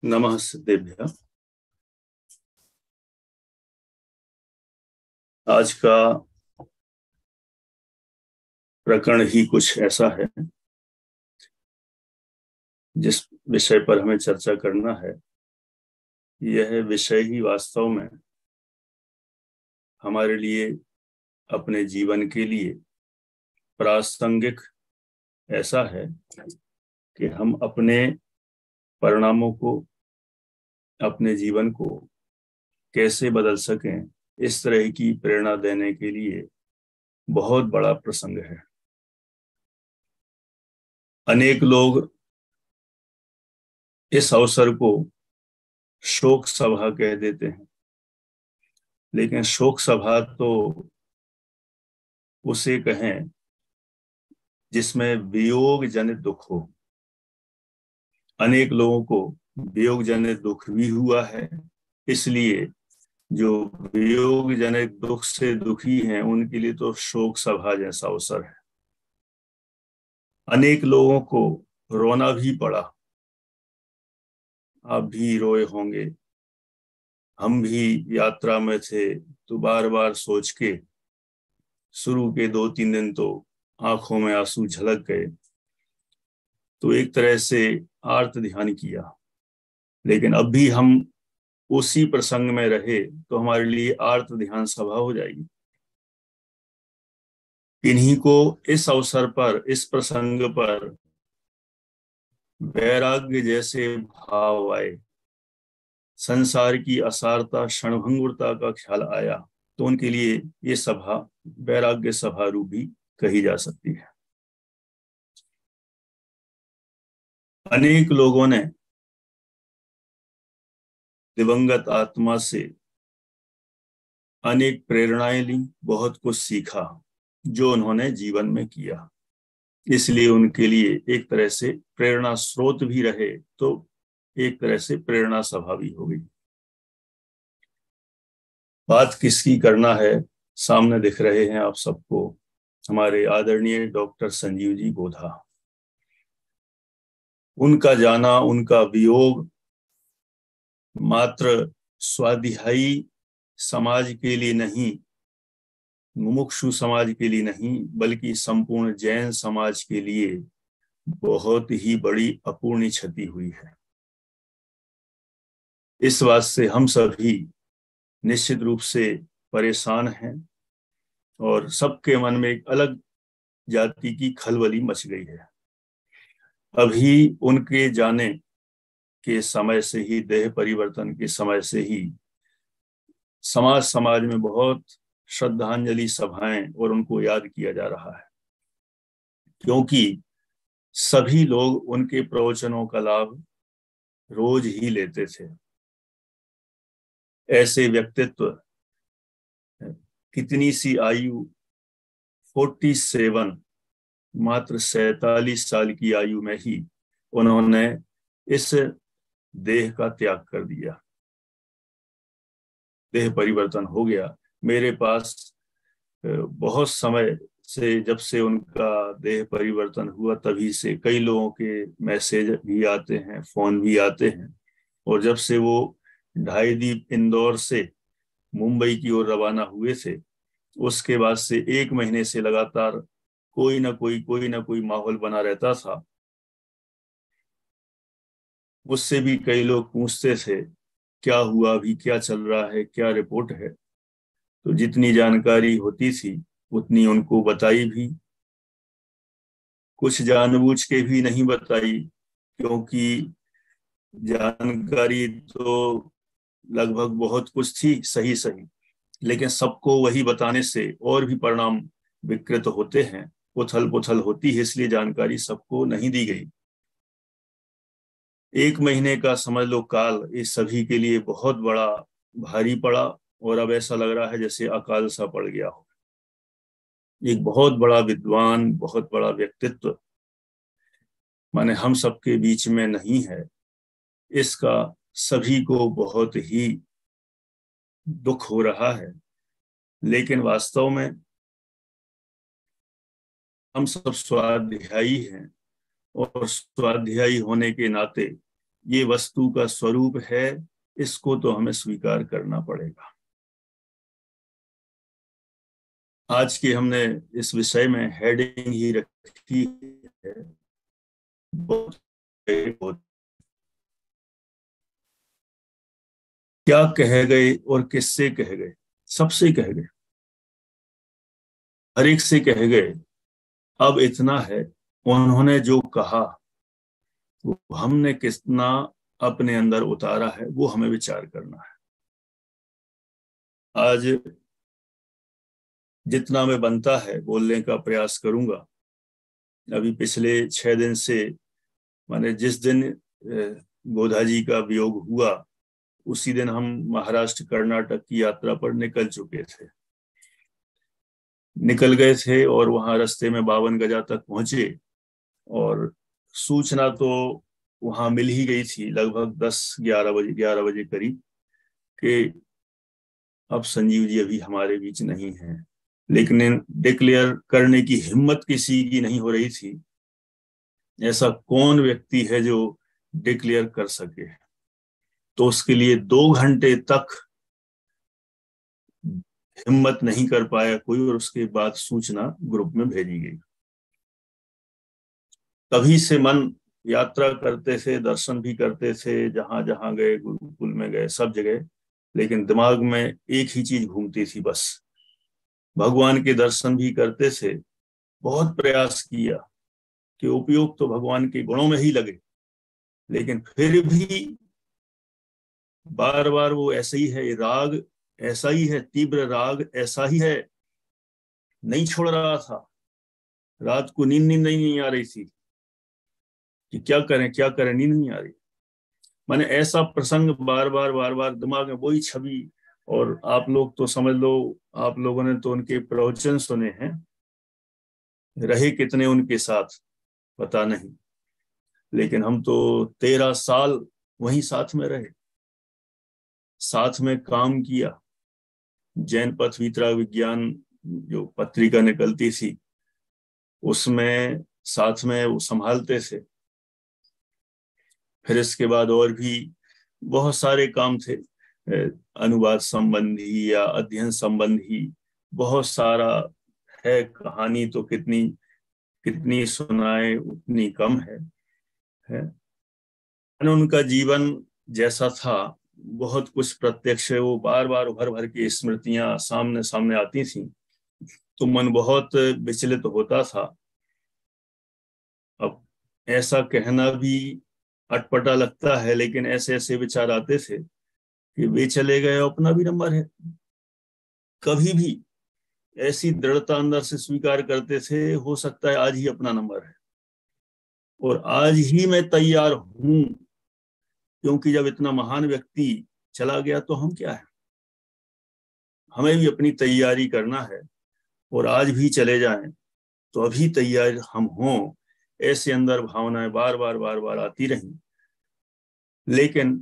नमः सिद्धेभ्यः। आज का प्रकरण ही कुछ ऐसा है जिस विषय पर हमें चर्चा करना है। यह विषय ही वास्तव में हमारे लिए, अपने जीवन के लिए प्रासंगिक ऐसा है कि हम अपने परिणामों को, अपने जीवन को कैसे बदल सकें, इस तरह की प्रेरणा देने के लिए बहुत बड़ा प्रसंग है। अनेक लोग इस अवसर को शोक सभा कह देते हैं, लेकिन शोक सभा तो उसे कहें जिसमें वियोग जनित दुख हो। अनेक लोगों को वियोग जनित दुख भी हुआ है, इसलिए जो वियोग जनित दुख से दुखी हैं उनके लिए तो शोक सभा जैसा अवसर है। अनेक लोगों को रोना भी पड़ा, आप भी रोए होंगे, हम भी यात्रा में थे तो बार बार सोच के शुरू के 2-3 दिन तो आंखों में आंसू झलक गए, तो एक तरह से आर्त ध्यान किया। लेकिन अब भी हम उसी प्रसंग में रहे तो हमारे लिए आर्त ध्यान सभा हो जाएगी। इन्हीं को इस अवसर पर, इस प्रसंग पर वैराग्य जैसे भाव आए, संसार की असारता, क्षणभंगुरता का ख्याल आया, तो उनके लिए ये सभा वैराग्य सभा रूप भी कही जा सकती है। अनेक लोगों ने दिवंगत आत्मा से अनेक प्रेरणाएं ली, बहुत कुछ सीखा जो उन्होंने जीवन में किया, इसलिए उनके लिए एक तरह से प्रेरणा स्रोत भी रहे, तो एक तरह से प्रेरणा सभा भी हो गई। बात किसकी करना है, सामने दिख रहे हैं आप सबको, हमारे आदरणीय डॉक्टर संजीव जी बोधा। उनका जाना, उनका वियोग मात्र स्वाध्यायी समाज के लिए नहीं, मुमुक्षु समाज के लिए नहीं, बल्कि संपूर्ण जैन समाज के लिए बहुत ही बड़ी अपूर्णी क्षति हुई है। इस बात से हम सभी निश्चित रूप से परेशान हैं और सबके मन में एक अलग जाति की खलबली मच गई है। अभी उनके जाने के समय से ही, देह परिवर्तन के समय से ही समाज में बहुत श्रद्धांजलि सभाएं और उनको याद किया जा रहा है, क्योंकि सभी लोग उनके प्रवचनों का लाभ रोज ही लेते थे। ऐसे व्यक्तित्व, कितनी सी आयु, 47, मात्र 47 साल की आयु में ही उन्होंने इस देह का त्याग कर दिया। देह परिवर्तन हो गया। मेरे पास बहुत समय से, जब से उनका देह परिवर्तन हुआ तभी से कई लोगों के मैसेज भी आते हैं, फोन भी आते हैं, और जब से वो ढाई दीप इंदौर से मुंबई की ओर रवाना हुए थे, उसके बाद से 1 महीने से लगातार कोई ना कोई माहौल बना रहता था। उससे भी कई लोग पूछते थे क्या हुआ, अभी क्या चल रहा है, क्या रिपोर्ट है। तो जितनी जानकारी होती थी उतनी उनको बताई भी, कुछ जानबूझ के भी नहीं बताई, क्योंकि जानकारी तो लगभग बहुत कुछ थी सही, लेकिन सबको वही बताने से और भी परिणाम विकृत होते हैं, उथल पुथल होती है, इसलिए जानकारी सबको नहीं दी गई। 1 महीने का समझ लो काल इस सभी के लिए बहुत बड़ा भारी पड़ा, और अब ऐसा लग रहा है जैसे अकाल सा पड़ गया हो। एक बहुत बड़ा विद्वान, बहुत बड़ा व्यक्तित्व माने हम सबके बीच में नहीं है, इसका सभी को बहुत ही दुख हो रहा है। लेकिन वास्तव में हम सब स्वाध्यायी हैं, और स्वाध्यायी होने के नाते ये वस्तु का स्वरूप है, इसको तो हमें स्वीकार करना पड़ेगा। आज की हमने इस विषय में हेडिंग ही रखी है, बहुत क्या कह गए और किससे कह गए, सबसे कह गए, हर एक से कह गए। अब इतना है, उन्होंने जो कहा वो हमने कितना अपने अंदर उतारा है, वो हमें विचार करना है। आज जितना मैं बनता है बोलने का प्रयास करूंगा। अभी पिछले 6 दिन से, माने जिस दिन गोधा जी का वियोग हुआ उसी दिन हम महाराष्ट्र कर्नाटक की यात्रा पर निकल चुके थे, निकल गए थे और वहां रास्ते में 52 गजा तक पहुंचे। और सूचना तो वहां मिल ही गई थी लगभग 11 बजे करीब कि अब संजीव जी अभी हमारे बीच नहीं हैं। लेकिन डिक्लेयर करने की हिम्मत किसी की नहीं हो रही थी। ऐसा कौन व्यक्ति है जो डिक्लेयर कर सके? तो उसके लिए 2 घंटे तक हिम्मत नहीं कर पाया कोई, और उसके बाद सूचना ग्रुप में भेजी गई। तभी से मन, यात्रा करते थे, दर्शन भी करते थे, जहां जहां गए, गुरुकुल में गए, सब जगह, लेकिन दिमाग में एक ही चीज घूमती थी बस, भगवान के दर्शन भी करते थे। बहुत प्रयास किया कि उपयोग तो भगवान के गुणों में ही लगे, लेकिन फिर भी बार बार वो ऐसा ही है, राग ऐसा ही है, तीव्र राग ऐसा ही है, नहीं छोड़ रहा था। रात को नींद नींद नहीं आ रही थी कि क्या करें क्या करें, नींद नहीं आ रही। मैंने ऐसा प्रसंग बार बार दिमाग में वही छवि। और आप लोग तो समझ लो, आप लोगों ने तो उनके प्रवचन सुने हैं, रहे कितने उनके साथ पता नहीं, लेकिन हम तो 13 साल वहीं साथ में रहे, साथ में काम किया। जैन पथ वितरा विज्ञान जो पत्रिका निकलती थी उसमें साथ में वो संभालते थे। फिर इसके बाद और भी बहुत सारे काम थे, अनुवाद संबंधी या अध्ययन संबंधी, बहुत सारा है। कहानी तो कितनी कितनी सुनाए उतनी कम है। उनका जीवन जैसा था, बहुत कुछ प्रत्यक्ष है, वो बार बार भर भर की स्मृतियां सामने सामने आती थी, तो मन बहुत विचलित होता था। अब ऐसा कहना भी अटपटा लगता है, लेकिन ऐसे ऐसे विचार आते थे कि वे चले गए, अपना भी नंबर है। कभी भी ऐसी दृढ़ता अंदर से स्वीकार करते थे, हो सकता है आज ही अपना नंबर है, और आज ही मैं तैयार हूं, क्योंकि जब इतना महान व्यक्ति चला गया तो हम क्या है, हमें भी अपनी तैयारी करना है। और आज भी चले जाएं तो अभी तैयार हम हों, ऐसे अंदर भावनाएं बार बार आती रहीं। लेकिन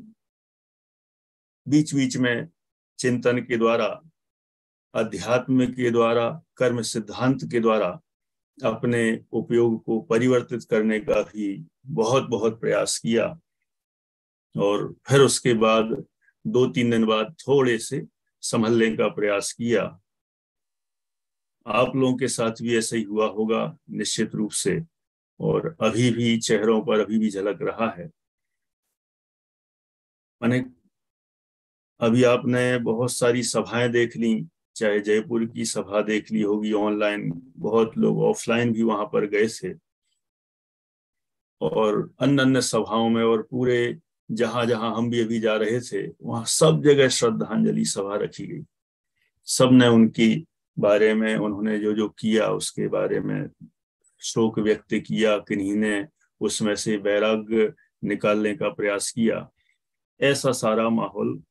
बीच बीच में चिंतन के द्वारा, अध्यात्म के द्वारा, कर्म सिद्धांत के द्वारा अपने उपयोग को परिवर्तित करने का भी बहुत बहुत प्रयास किया। और फिर उसके बाद 2-3 दिन बाद थोड़े से संभलने का प्रयास किया। आप लोगों के साथ भी ऐसा ही हुआ होगा निश्चित रूप से, और अभी भी चेहरों पर अभी भी झलक रहा है। मैंने, अभी आपने बहुत सारी सभाएं देख ली, चाहे जयपुर की सभा देख ली होगी ऑनलाइन, बहुत लोग ऑफलाइन भी वहां पर गए थे, और अन्य अन्य सभाओं में, और पूरे जहां जहां हम भी अभी जा रहे थे वहां सब जगह श्रद्धांजलि सभा रखी गई। सब ने उनकी बारे में, उन्होंने जो जो किया उसके बारे में शोक व्यक्त किया, किन्हीं ने उसमें से वैराग्य निकालने का प्रयास किया। ऐसा सारा माहौल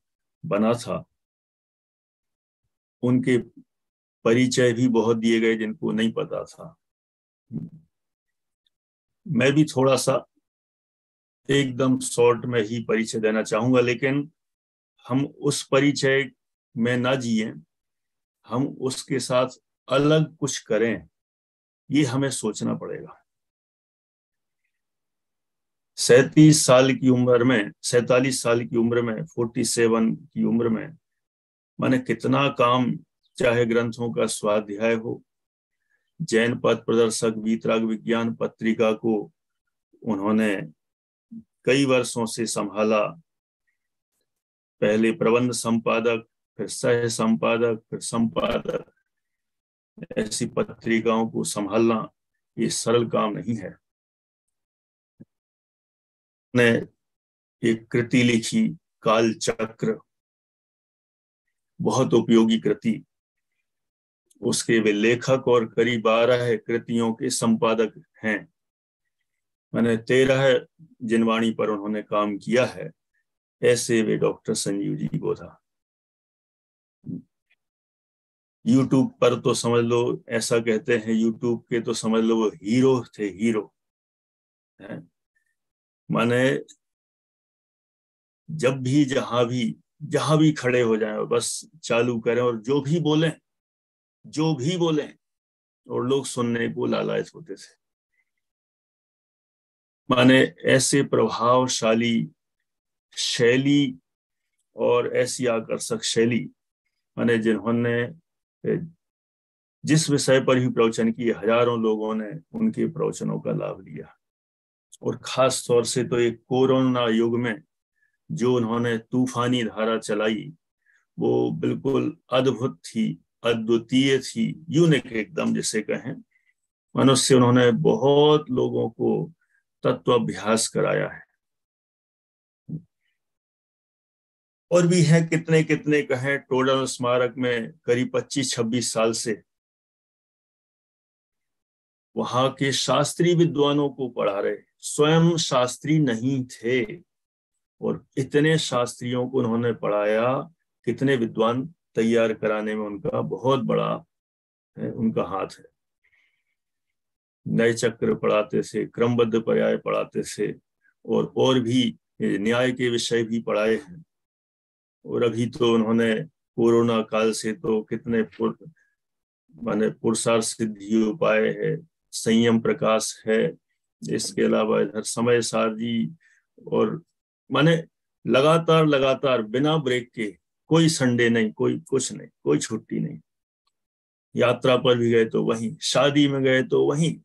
बना था। उनके परिचय भी बहुत दिए गए जिनको नहीं पता था। मैं भी थोड़ा सा एकदम शॉर्ट में ही परिचय देना चाहूंगा, लेकिन हम उस परिचय में ना जिए, हम उसके साथ अलग कुछ करें, ये हमें सोचना पड़ेगा। 47 साल की उम्र में, 47 साल की उम्र में, 47 की उम्र में माने कितना काम, चाहे ग्रंथों का स्वाध्याय हो, जैन पथ प्रदर्शक वीतराग विज्ञान पत्रिका को उन्होंने कई वर्षों से संभाला, पहले प्रबंध संपादक, फिर सह संपादक, फिर संपादक। ऐसी पत्रिकाओं को संभालना ये सरल काम नहीं है। ने एक कृति लिखी, काल चक्र, बहुत उपयोगी कृति। उसके वे लेखक और करीब 12 कृतियों के संपादक हैं। मैंने 13 जिनवाणी पर उन्होंने काम किया है। ऐसे वे डॉक्टर संजीव जी बोधा। यूट्यूब पर तो समझ लो, ऐसा कहते हैं यूट्यूब के तो समझ लो वो हीरो थे, हीरो है। माने जब भी जहां भी खड़े हो जाएं और बस चालू करें और जो भी बोलें और लोग सुनने को लालायत होते थे। माने ऐसे प्रभावशाली शैली और ऐसी आकर्षक शैली, माने जिन्होंने जिस विषय पर भी प्रवचन किए, हजारों लोगों ने उनके प्रवचनों का लाभ लिया। और खास तौर से तो एक कोरोना युग में जो उन्होंने तूफानी धारा चलाई, वो बिल्कुल अद्भुत थी, अद्वितीय थी, यूनिक एकदम जिसे कहें। मनुष्य उन्होंने बहुत लोगों को तत्व अभ्यास कराया है। और भी है कितने कितने कहें। टोडर स्मारक में करीब 25-26 साल से वहां के शास्त्रीय विद्वानों को पढ़ा रहे, स्वयं शास्त्री नहीं थे और इतने शास्त्रियों को उन्होंने पढ़ाया। कितने विद्वान तैयार कराने में उनका बहुत बड़ा उनका हाथ है। नए चक्र पढ़ाते थे, क्रमबद्ध पर्याय पढ़ाते थे और भी न्याय के विषय भी पढ़ाए हैं। और अभी तो उन्होंने कोरोना काल से तो कितने माने पुरुषार्थ सिद्धि उपाय है, संयम प्रकाश है, इसके अलावा इधर समय सारजी, और माने लगातार लगातार बिना ब्रेक के, कोई संडे नहीं, कोई कुछ नहीं, कोई छुट्टी नहीं। यात्रा पर भी गए तो वहीं, शादी में गए तो वहीं।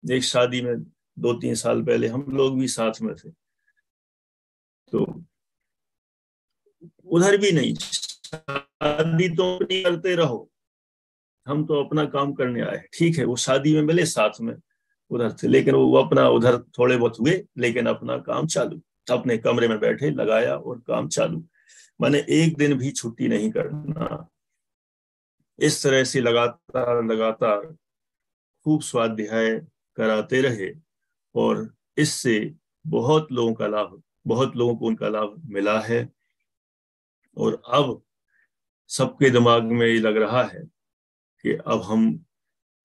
एक शादी में 2-3 साल पहले हम लोग भी साथ में थे, तो उधर भी नहीं, शादी तो अपनी करते रहो, हम तो अपना काम करने आए। ठीक है, वो शादी में मिले साथ में उधर थे, लेकिन वो अपना उधर थोड़े बहुत हुए, लेकिन अपना काम चालू, अपने कमरे में बैठे, लगाया और काम चालू। माने एक दिन भी छुट्टी नहीं करना। इस तरह से लगातार लगातार खूब स्वाध्याय कराते रहे और इससे बहुत लोगों को उनका लाभ मिला है। और अब सबके दिमाग में ये लग रहा है कि अब हम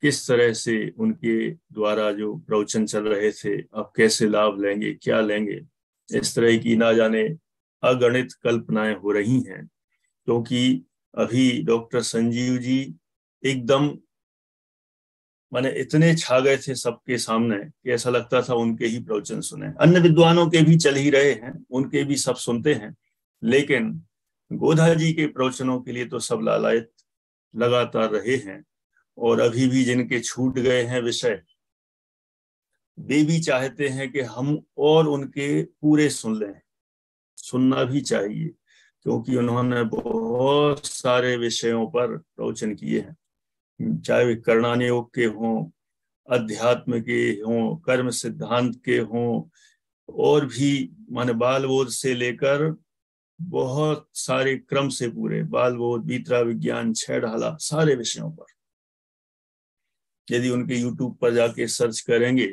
किस तरह से उनके द्वारा जो प्रवचन चल रहे थे, अब कैसे लाभ लेंगे, क्या लेंगे। इस तरह की ना जाने अगणित कल्पनाएं हो रही हैं, क्योंकि अभी डॉक्टर संजीव जी एकदम माने इतने छा गए थे सबके सामने कि ऐसा लगता था उनके ही प्रवचन सुने। अन्य विद्वानों के भी चल ही रहे हैं, उनके भी सब सुनते हैं, लेकिन गोधा जी के प्रवचनों के लिए तो सब लालायत लगातार रहे हैं। और अभी भी जिनके छूट गए हैं विषय, वे भी चाहते हैं कि हम और उनके पूरे सुन लें, सुनना भी चाहिए, क्योंकि उन्होंने बहुत सारे विषयों पर प्रवचन किए हैं, चाहे वे कर्णानी योग के हों, अध्यात्म के हों, कर्म सिद्धांत के हों, और भी माने बाल बोध से लेकर बहुत सारे क्रम से पूरे बाल बोध, बीतरा विज्ञान, छह ढाला, सारे विषयों पर। यदि उनके यूट्यूब पर जाके सर्च करेंगे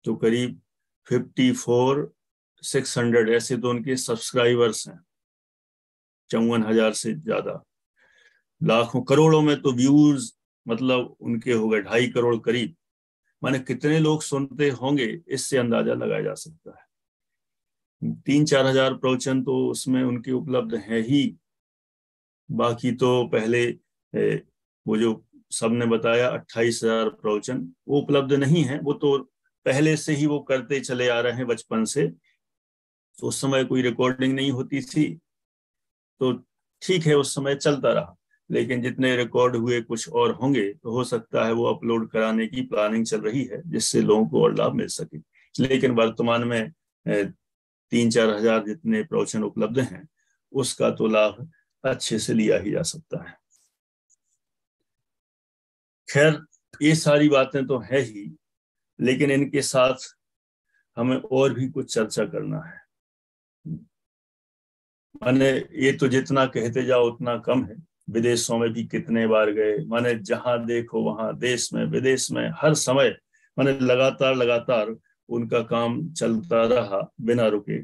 तो करीब 54,600 ऐसे तो उनके सब्सक्राइबर्स हैं, 54,000 से ज्यादा, लाखों करोड़ों में तो व्यूज मतलब उनके हो गए 2.5 करोड़ करीब। माने कितने लोग सुनते होंगे इससे अंदाजा लगाया जा सकता है। 3-4 हजार प्रवचन तो उसमें उनके उपलब्ध हैं ही। बाकी तो पहले वो जो सबने बताया 28,000 प्रवचन वो उपलब्ध नहीं है, वो तो पहले से ही वो करते चले आ रहे हैं बचपन से, तो उस समय कोई रिकॉर्डिंग नहीं होती थी, तो ठीक है उस समय चलता रहा। लेकिन जितने रिकॉर्ड हुए कुछ और होंगे, तो हो सकता है वो अपलोड कराने की प्लानिंग चल रही है, जिससे लोगों को और लाभ मिल सके। लेकिन वर्तमान में 3-4 हजार जितने प्रवचन उपलब्ध हैं, उसका तो लाभ अच्छे से लिया ही जा सकता है। खैर, ये सारी बातें तो है ही, लेकिन इनके साथ हमें और भी कुछ चर्चा करना है। माने ये तो जितना कहते जाओ उतना कम है। विदेशों में भी कितने बार गए, माने जहां देखो वहां, देश में विदेश में, हर समय माने लगातार लगातार उनका काम चलता रहा बिना रुके।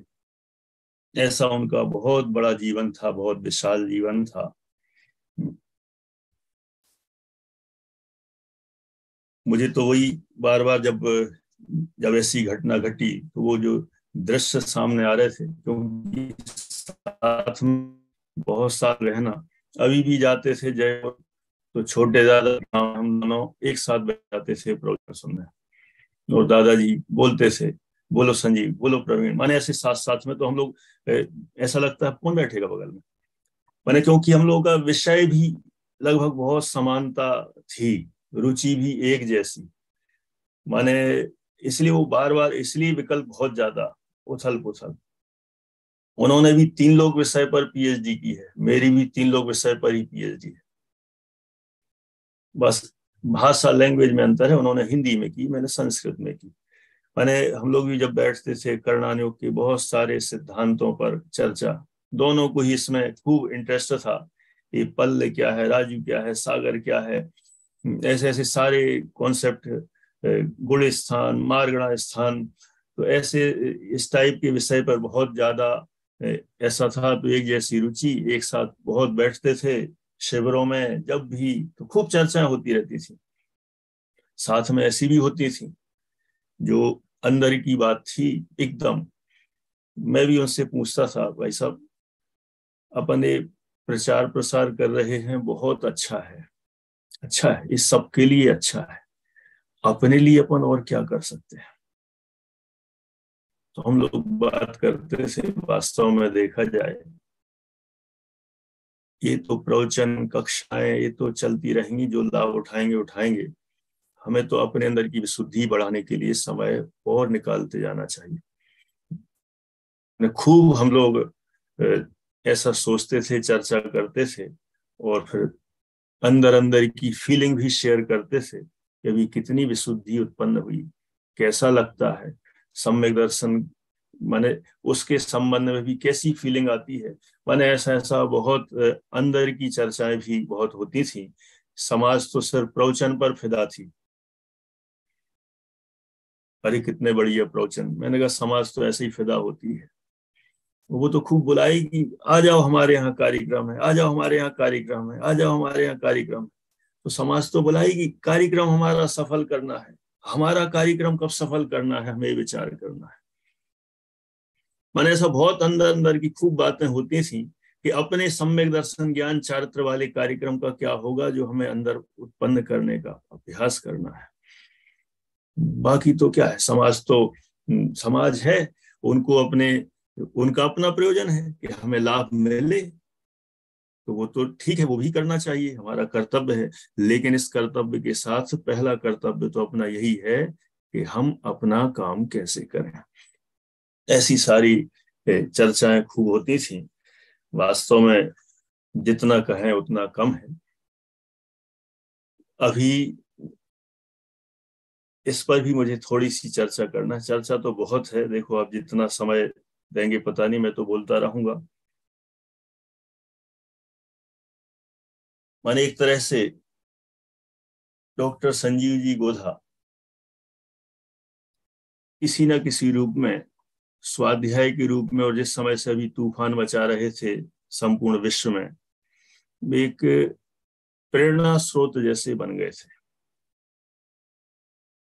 ऐसा उनका बहुत बड़ा जीवन था, बहुत विशाल जीवन था। मुझे तो वही बार बार जब जब ऐसी घटना घटी, तो वो जो दृश्य सामने आ रहे थे, क्योंकि साथ में बहुत साल रहना, अभी भी जाते थे जयपुर, तो छोटे दादा हम दोनों एक साथ बैठ जाते थे प्रोग्राम सुनने, और दादाजी बोलते थे, बोलो संजीव, बोलो प्रवीण, माने ऐसे साथ साथ में, तो हम लोग ऐसा लगता है कौन बैठेगा बगल में। माने क्योंकि हम लोगों का विषय भी लगभग बहुत समानता थी, रुचि भी एक जैसी। माने इसलिए वो बार बार, इसलिए विकल्प बहुत ज्यादा, उथल पुथल। उन्होंने भी 3 लोग विषय पर पीएचडी की है, मेरी भी 3 लोग विषय पर ही पीएचडी है। बस भाषा, लैंग्वेज में अंतर है, उन्होंने हिंदी में की, मैंने संस्कृत में की। मैंने हम लोग भी जब बैठते थे, कर्णानुयोग के बहुत सारे सिद्धांतों पर चर्चा, दोनों को ही इसमें खूब इंटरेस्ट था। ये पल्ल क्या है, राजू क्या है, सागर क्या है, ऐसे ऐसे सारे कॉन्सेप्ट, गुण स्थान, मार्गणा स्थान, तो ऐसे इस टाइप के विषय पर बहुत ज्यादा ऐसा था। तो एक जैसी रुचि, एक साथ बहुत बैठते थे शिविरों में, जब भी तो खूब चर्चाएं होती रहती थी। साथ में ऐसी भी होती थी जो अंदर की बात थी एकदम। मैं भी उनसे पूछता था, भाई साहब अपने प्रचार प्रसार कर रहे हैं, बहुत अच्छा है, अच्छा है, इस सबके लिए अच्छा है, अपने लिए अपन और क्या कर सकते हैं। तो हम लोग बात करते थे, वास्तव में देखा जाए, ये तो प्रवचन कक्षाएं ये तो चलती रहेंगी, जो लाभ उठाएंगे उठाएंगे। हमें तो अपने अंदर की विशुद्धि बढ़ाने के लिए समय और निकालते जाना चाहिए। खूब हम लोग ऐसा सोचते थे, चर्चा करते थे, और फिर अंदर अंदर की फीलिंग भी शेयर करते थे कि अभी कितनी विशुद्धि उत्पन्न हुई, कैसा लगता है सम्यक दर्शन, माने उसके संबंध में भी कैसी फीलिंग आती है। माने ऐसा ऐसा बहुत अंदर की चर्चाएं भी बहुत होती थी। समाज तो सिर्फ प्रवचन पर फिदा थी, अरे कितने बढ़िया प्रवचन, मैंने कहा समाज तो ऐसे ही फिदा होती है। वो तो खूब बुलाएगी, आ जाओ हमारे यहाँ कार्यक्रम है, आ जाओ हमारे यहाँ कार्यक्रम है, आ जाओ हमारे यहाँ कार्यक्रम है। तो समाज तो बुलाएगी, कार्यक्रम हमारा सफल करना है। हमारा कार्यक्रम कब सफल करना है, हमें विचार करना है। मैंने ऐसा बहुत अंदर अंदर की खूब बातें होती थी कि अपने सम्यक दर्शन ज्ञान चारित्र वाले कार्यक्रम का क्या होगा, जो हमें अंदर उत्पन्न करने का अभ्यास करना है। बाकी तो क्या है, समाज तो समाज है, उनको अपने, उनका अपना प्रयोजन है कि हमें लाभ मिले, तो वो तो ठीक है, वो भी करना चाहिए, हमारा कर्तव्य है। लेकिन इस कर्तव्य के साथ पहला कर्तव्य तो अपना यही है कि हम अपना काम कैसे करें। ऐसी सारी चर्चाएं खूब होती थी। वास्तव में जितना कहें उतना कम है। अभी इस पर भी मुझे थोड़ी सी चर्चा करना है। चर्चा तो बहुत है, देखो आप जितना समय देंगे पता नहीं, मैं तो बोलता रहूंगा। माने एक तरह से डॉक्टर संजीव जी गोधा किसी न किसी रूप में, स्वाध्याय के रूप में, और जिस समय से अभी तूफान मचा रहे थे संपूर्ण विश्व में, एक प्रेरणा स्रोत जैसे बन गए थे।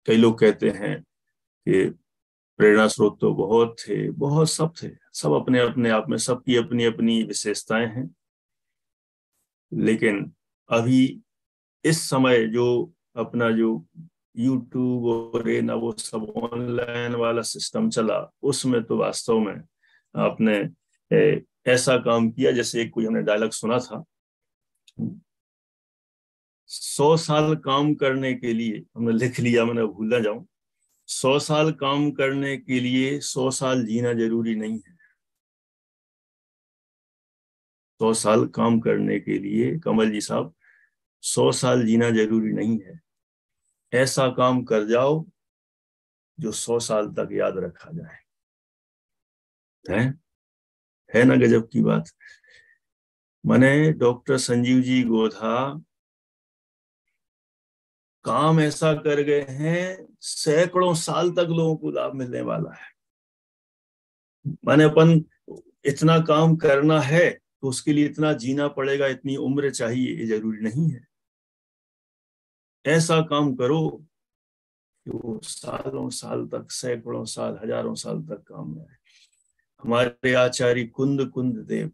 कई लोग कहते हैं कि प्रेरणा स्रोत तो बहुत थे, बहुत सब थे, सब अपने अपने आप में सबकी अपनी अपनी विशेषताएं हैं। लेकिन अभी इस समय जो अपना जो यूट्यूब और ये ना वो सब ऑनलाइन वाला सिस्टम चला, उसमें तो वास्तव में आपने ऐसा काम किया जैसे एक कोई हमने डायलॉग सुना था, 100 साल काम करने के लिए, हमने लिख लिया, मैंने भूल ना जाऊं, 100 साल काम करने के लिए 100 साल जीना जरूरी नहीं है। 100 साल काम करने के लिए कमल जी साहब 100 साल जीना जरूरी नहीं है। ऐसा काम कर जाओ जो 100 साल तक याद रखा जाए। है है ना गजब की बात। मैंने डॉक्टर संजीव जी गोधा काम ऐसा कर गए हैं, सैकड़ों साल तक लोगों को लाभ मिलने वाला है। माने अपन इतना काम करना है तो उसके लिए इतना जीना पड़ेगा, इतनी उम्र चाहिए, ये जरूरी नहीं है। ऐसा काम करो कि वो सालों साल तक, सैकड़ों साल, हजारों साल तक काम में आए। हमारे आचार्य कुंद कुंद देव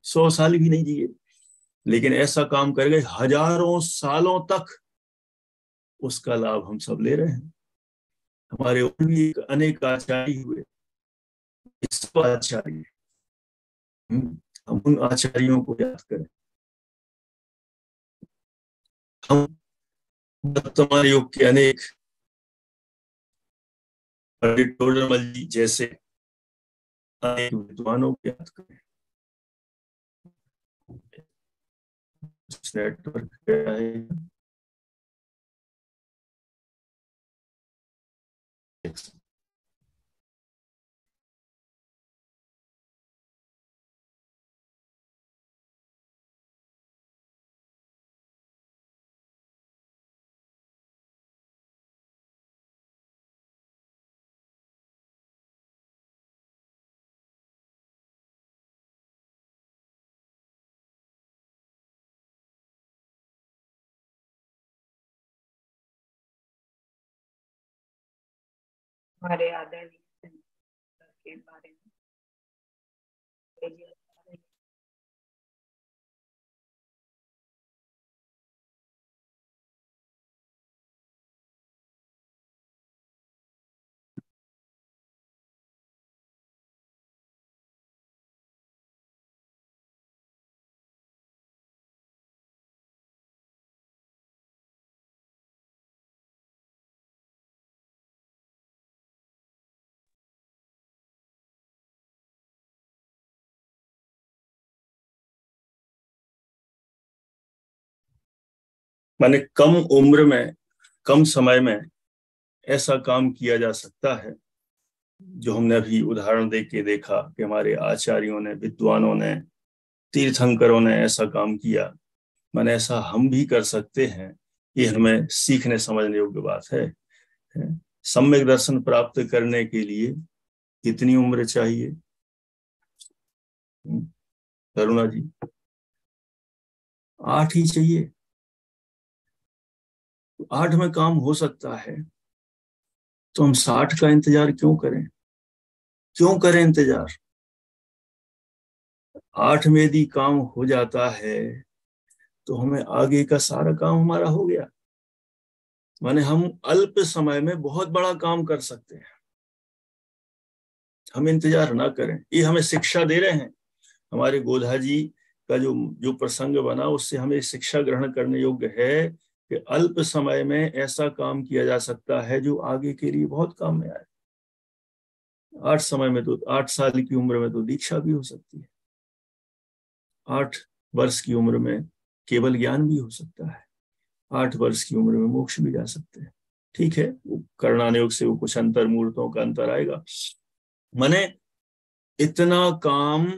100 साल भी नहीं जिए, लेकिन ऐसा काम कर गए, हजारों सालों तक उसका लाभ हम सब ले रहे हैं। हमारे और भी अनेक आचार्य हुए, सब आचार्य, हम उन आचार्यों को याद करें। हम वर्तमान युग के अनेक पंडित टोडरमल जी जैसे अनेक विद्वानों को याद करें। नेटवर्क है, हमारे आदरणीय के बारे में माने कम उम्र में, कम समय में ऐसा काम किया जा सकता है जो हमने अभी उदाहरण दे के देखा कि हमारे आचार्यों ने, विद्वानों ने, तीर्थंकरों ने ऐसा काम किया। माने ऐसा हम भी कर सकते हैं। ये हमें सीखने समझने योग्य बात है। सम्यक दर्शन प्राप्त करने के लिए कितनी उम्र चाहिए करुणा जी? 8 ही चाहिए। 8 में काम हो सकता है तो हम 60 का इंतजार क्यों करें? क्यों करें इंतजार? 8 में यदि काम हो जाता है तो हमें आगे का सारा काम हमारा हो गया। माने हम अल्प समय में बहुत बड़ा काम कर सकते हैं। हम इंतजार ना करें। ये हमें शिक्षा दे रहे हैं। हमारे गोधा जी का जो जो प्रसंग बना, उससे हमें शिक्षा ग्रहण करने योग्य है कि अल्प समय में ऐसा काम किया जा सकता है जो आगे के लिए बहुत काम में आए। 8 साल की उम्र में तो दीक्षा भी हो सकती है। 8 वर्ष की उम्र में केवल ज्ञान भी हो सकता है। 8 वर्ष की उम्र में मोक्ष भी जा सकते हैं। ठीक है, वो करणाने योग से वो कुछ अंतर मूर्तों का अंतर आएगा। माने इतना काम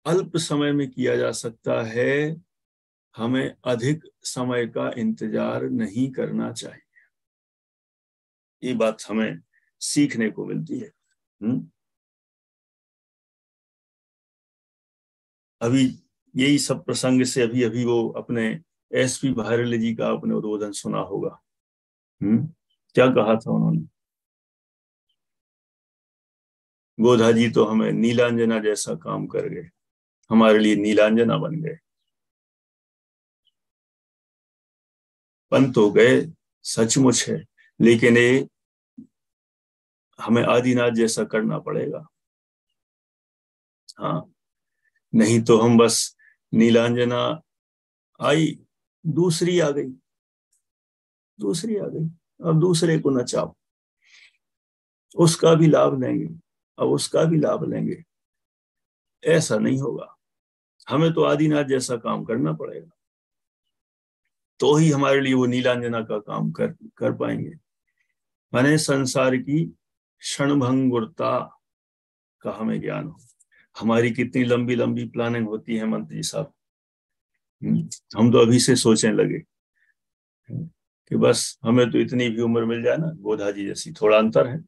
अल्प समय में किया जा सकता है, हमें अधिक समय का इंतजार नहीं करना चाहिए। ये बात हमें सीखने को मिलती है। अभी यही सब प्रसंग से अभी अभी वो अपने एसपी भारले जी का आपने उद्बोधन सुना होगा। क्या कहा था उन्होंने? गोधा जी तो हमें नीलांजना जैसा काम कर गए, हमारे लिए नीलांजना बन गए। पंत हो गए सचमुच है, लेकिन ये हमें आदिनाथ जैसा करना पड़ेगा। हाँ, नहीं तो हम बस नीलांजना आई, दूसरी आ गई, दूसरी आ गई, अब दूसरे को नचाओ, उसका भी लाभ लेंगे, अब उसका भी लाभ लेंगे। ऐसा नहीं होगा। हमें तो आदिनाथ जैसा काम करना पड़ेगा, तो ही हमारे लिए वो नीलांजना का काम कर पाएंगे। माने संसार की क्षणभंगुरता का हमें ज्ञान हो। हमारी कितनी लंबी लंबी प्लानिंग होती है मंत्री साहब। हम तो अभी से सोचने लगे कि बस हमें तो इतनी भी उम्र मिल जाए ना, गोधा जी जैसी, थोड़ा अंतर है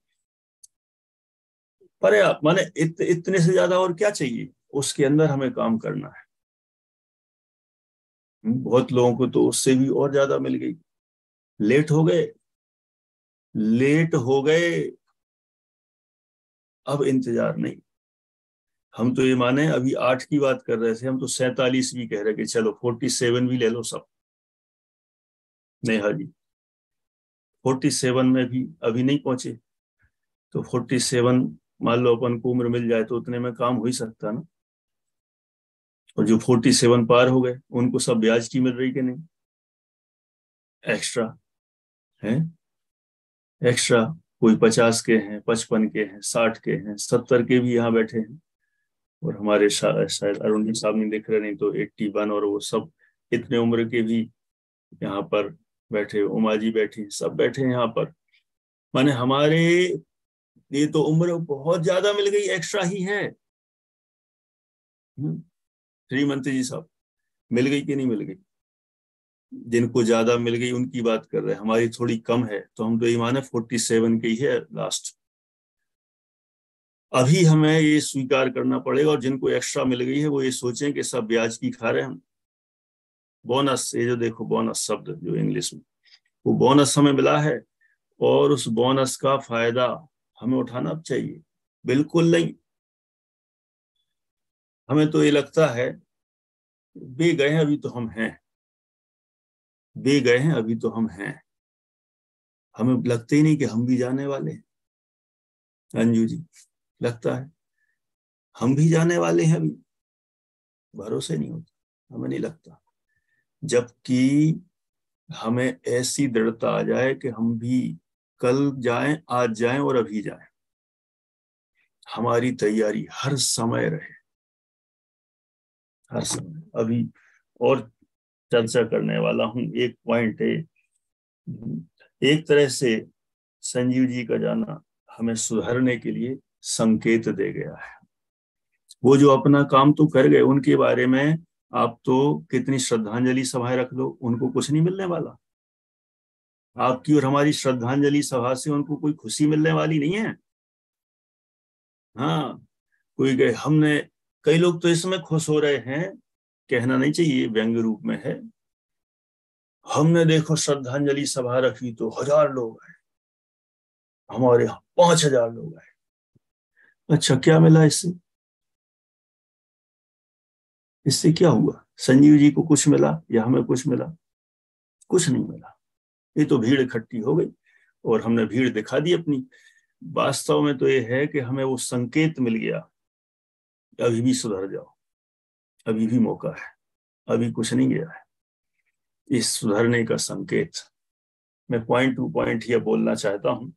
पर माने इतने से ज्यादा और क्या चाहिए, उसके अंदर हमें काम करना है। बहुत लोगों को तो उससे भी और ज्यादा मिल गई। लेट हो गए, लेट हो गए, अब इंतजार नहीं। हम तो ये माने अभी 8 की बात कर रहे थे, हम तो 47 भी कह रहे कि चलो 47 भी ले लो सब। नहीं हाजी, 47 में भी अभी नहीं पहुंचे, तो 47 मान लो अपन को उम्र मिल जाए तो उतने में काम हो ही सकता ना। और जो 47 पार हो गए उनको सब ब्याज की मिल रही कि नहीं, एक्स्ट्रा है, एक्स्ट्रा। कोई 50 के हैं, 55 के हैं, 60 के हैं, 70 के भी यहाँ बैठे हैं। और हमारे शायद अरुण जी साहब नहीं दिख रहे, नहीं तो 81 और वो सब इतने उम्र के भी यहाँ पर बैठे, उमा जी बैठी, सब बैठे हैं यहाँ पर। माने हमारे ये तो उम्र बहुत ज्यादा मिल गई, एक्स्ट्रा ही है। श्रीमंत जी साहब, मिल गई कि नहीं मिल गई? जिनको ज्यादा मिल गई उनकी बात कर रहे हैं, हमारी थोड़ी कम है, तो हम तो ये माने 47 के ही है लास्ट। अभी हमें ये स्वीकार करना पड़ेगा, और जिनको एक्स्ट्रा मिल गई है वो ये सोचें कि सब ब्याज की खा रहे हैं हम। बोनस, ये जो देखो बोनस शब्द जो इंग्लिश में, वो बोनस हमें मिला है, और उस बोनस का फायदा हमें उठाना चाहिए। बिल्कुल नहीं। हमें तो ये लगता है बे गए हैं अभी तो हम हैं, बे गए हैं अभी तो हम हैं। हमें लगता ही नहीं कि हम भी जाने वाले हैं। अंजू जी, लगता है हम भी जाने वाले हैं अभी, भरोसे नहीं होता, हमें नहीं लगता। जबकि हमें ऐसी दृढ़ता आ जाए कि हम भी कल जाएं, आज जाएं और अभी जाएं, हमारी तैयारी हर समय रहे, हर समय। अभी और चर्चा करने वाला हूं एक पॉइंट है। एक तरह से संजीव जी का जाना हमें सुधरने के लिए संकेत दे गया है। वो जो अपना काम तो कर गए, उनके बारे में आप तो कितनी श्रद्धांजलि सभाएं रख लो, उनको कुछ नहीं मिलने वाला। आपकी और हमारी श्रद्धांजलि सभा से उनको कोई खुशी मिलने वाली नहीं है। हाँ, कोई गए हमने, कई लोग तो इसमें खुश हो रहे हैं, कहना नहीं चाहिए, व्यंग्य रूप में है, हमने देखो श्रद्धांजलि सभा रखी तो 1000 लोग आए, हमारे यहाँ 5000 लोग आए। अच्छा, क्या मिला इससे? इससे क्या हुआ? संजीव जी को कुछ मिला या हमें कुछ मिला? कुछ नहीं मिला। ये तो भीड़ इकट्ठी हो गई और हमने भीड़ दिखा दी अपनी। वास्तव में तो ये है कि हमें वो संकेत मिल गया, अभी भी सुधर जाओ, अभी भी मौका है, अभी कुछ नहीं गया है। इस सुधरने का संकेत मैं पॉइंट टू पॉइंट ही बोलना चाहता हूं।